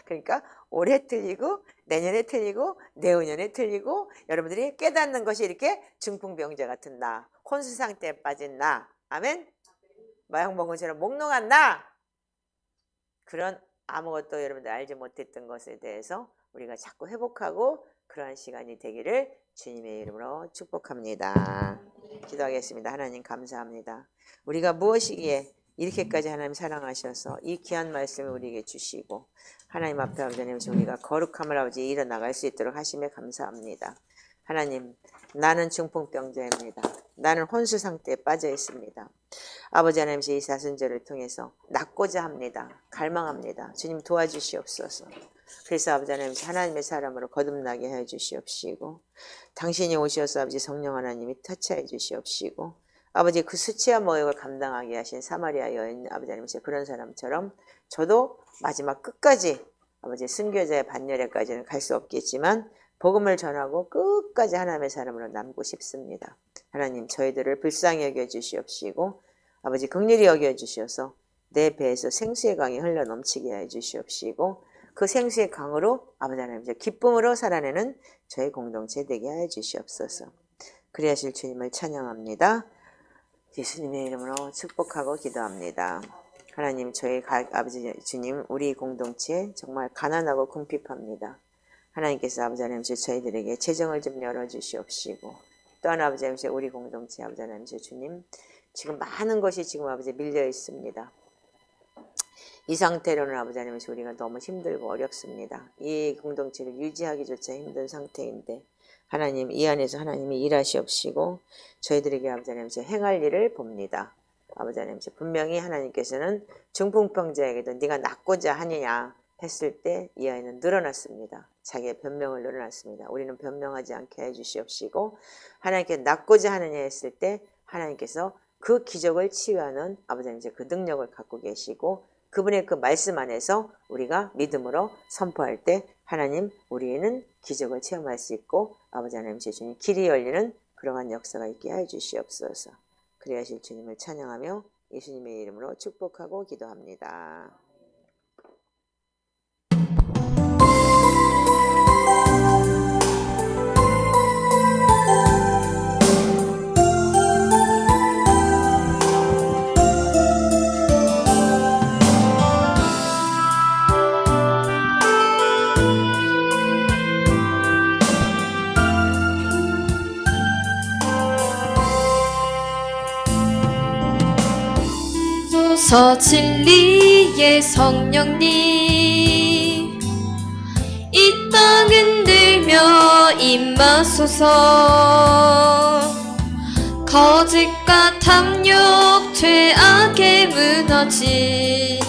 그러니까 올해 틀리고 내년에 틀리고 내후년에 틀리고 여러분들이 깨닫는 것이 이렇게 중풍병자 같은 나, 혼수 상태에 빠진 나, 아멘? 마약 먹은 처럼 몽롱한 나, 그런 아무것도 여러분들 알지 못했던 것에 대해서 우리가 자꾸 회복하고 그러한 시간이 되기를 주님의 이름으로 축복합니다. 기도하겠습니다. 하나님 감사합니다. 우리가 무엇이기에 이렇게까지 하나님 사랑하셔서 이 귀한 말씀을 우리에게 주시고 하나님 앞에 아버지님 우리가 거룩함을 아버지 일어나갈 수 있도록 하심에 감사합니다. 하나님 나는 중풍병자입니다. 나는 혼수 상태에 빠져 있습니다. 아버지 하나님 이 사순절을 통해서 낫고자 합니다. 갈망합니다. 주님 도와주시옵소서. 그래서 아버지 하나님의 사람으로 거듭나게 해 주시옵시고 당신이 오셔서 아버지 성령 하나님이 터치해 주시옵시고 아버지 그 수치와 모욕을 감당하게 하신 사마리아 여인 아버지 하나님 그런 사람처럼 저도 마지막 끝까지 아버지 순교자의 반열에까지는 갈 수 없겠지만 복음을 전하고 끝까지 하나님의 사람으로 남고 싶습니다. 하나님 저희들을 불쌍히 여겨 주시옵시고 아버지 긍휼히 여겨 주셔서 내 배에서 생수의 강이 흘러 넘치게 해 주시옵시고 그 생수의 강으로 아버지 하나님 기쁨으로 살아내는 저희 공동체 되게 해 주시옵소서. 그리하실 주님을 찬양합니다. 예수님의 이름으로 축복하고 기도합니다. 하나님 저희 아버지 주님 우리 공동체 정말 가난하고 궁핍합니다. 하나님께서 아버지 하나님 저희들에게 재정을 좀 열어주시옵시고 또한 아버지 하나님 우리 공동체 아버지 하나님 주님 지금 많은 것이 지금 아버지 밀려 있습니다. 이 상태로는 아버지 하나님 우리가 너무 힘들고 어렵습니다. 이 공동체를 유지하기조차 힘든 상태인데 하나님 이 안에서 하나님이 일하시옵시고 저희들에게 아버지 하나님 행할 일을 봅니다. 아버지 하나님 분명히 하나님께서는 중풍병자에게도 네가 낫고자 하느냐 했을 때 이 아이는 늘어났습니다. 자기의 변명을 늘어났습니다. 우리는 변명하지 않게 해주시옵시고 하나님께 낫고자 하느냐 했을 때 하나님께서 그 기적을 치유하는 아버지 하나님 그 능력을 갖고 계시고 그분의 그 말씀 안에서 우리가 믿음으로 선포할 때 하나님 우리는 기적을 체험할 수 있고 아버지 하나님 주님 길이 열리는 그러한 역사가 있게 해 주시옵소서. 그래야 하실 주님을 찬양하며 예수님의 이름으로 축복하고 기도합니다. 오소서 진리의 성령님 이 땅 흔들며 임하소서 거짓과 탐욕 죄악에 무너진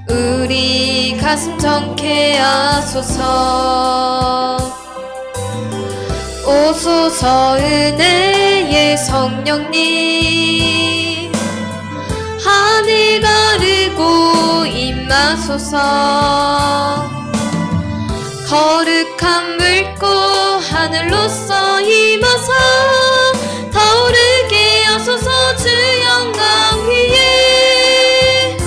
우리 가슴 정케하소서 오소서 은혜의 성령님 하늘 가르고 임하소서 거룩한 물고 하늘로서 임하사 타오르게 하소서 주 영광 위에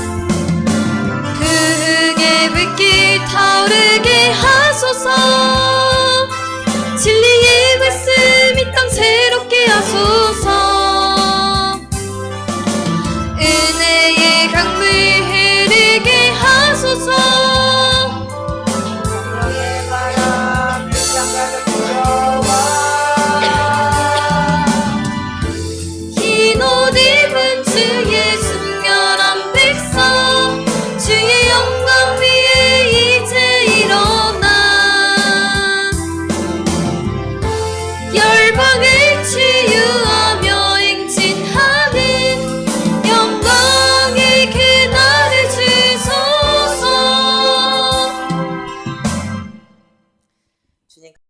그 흙의 불길 타오르게 하소서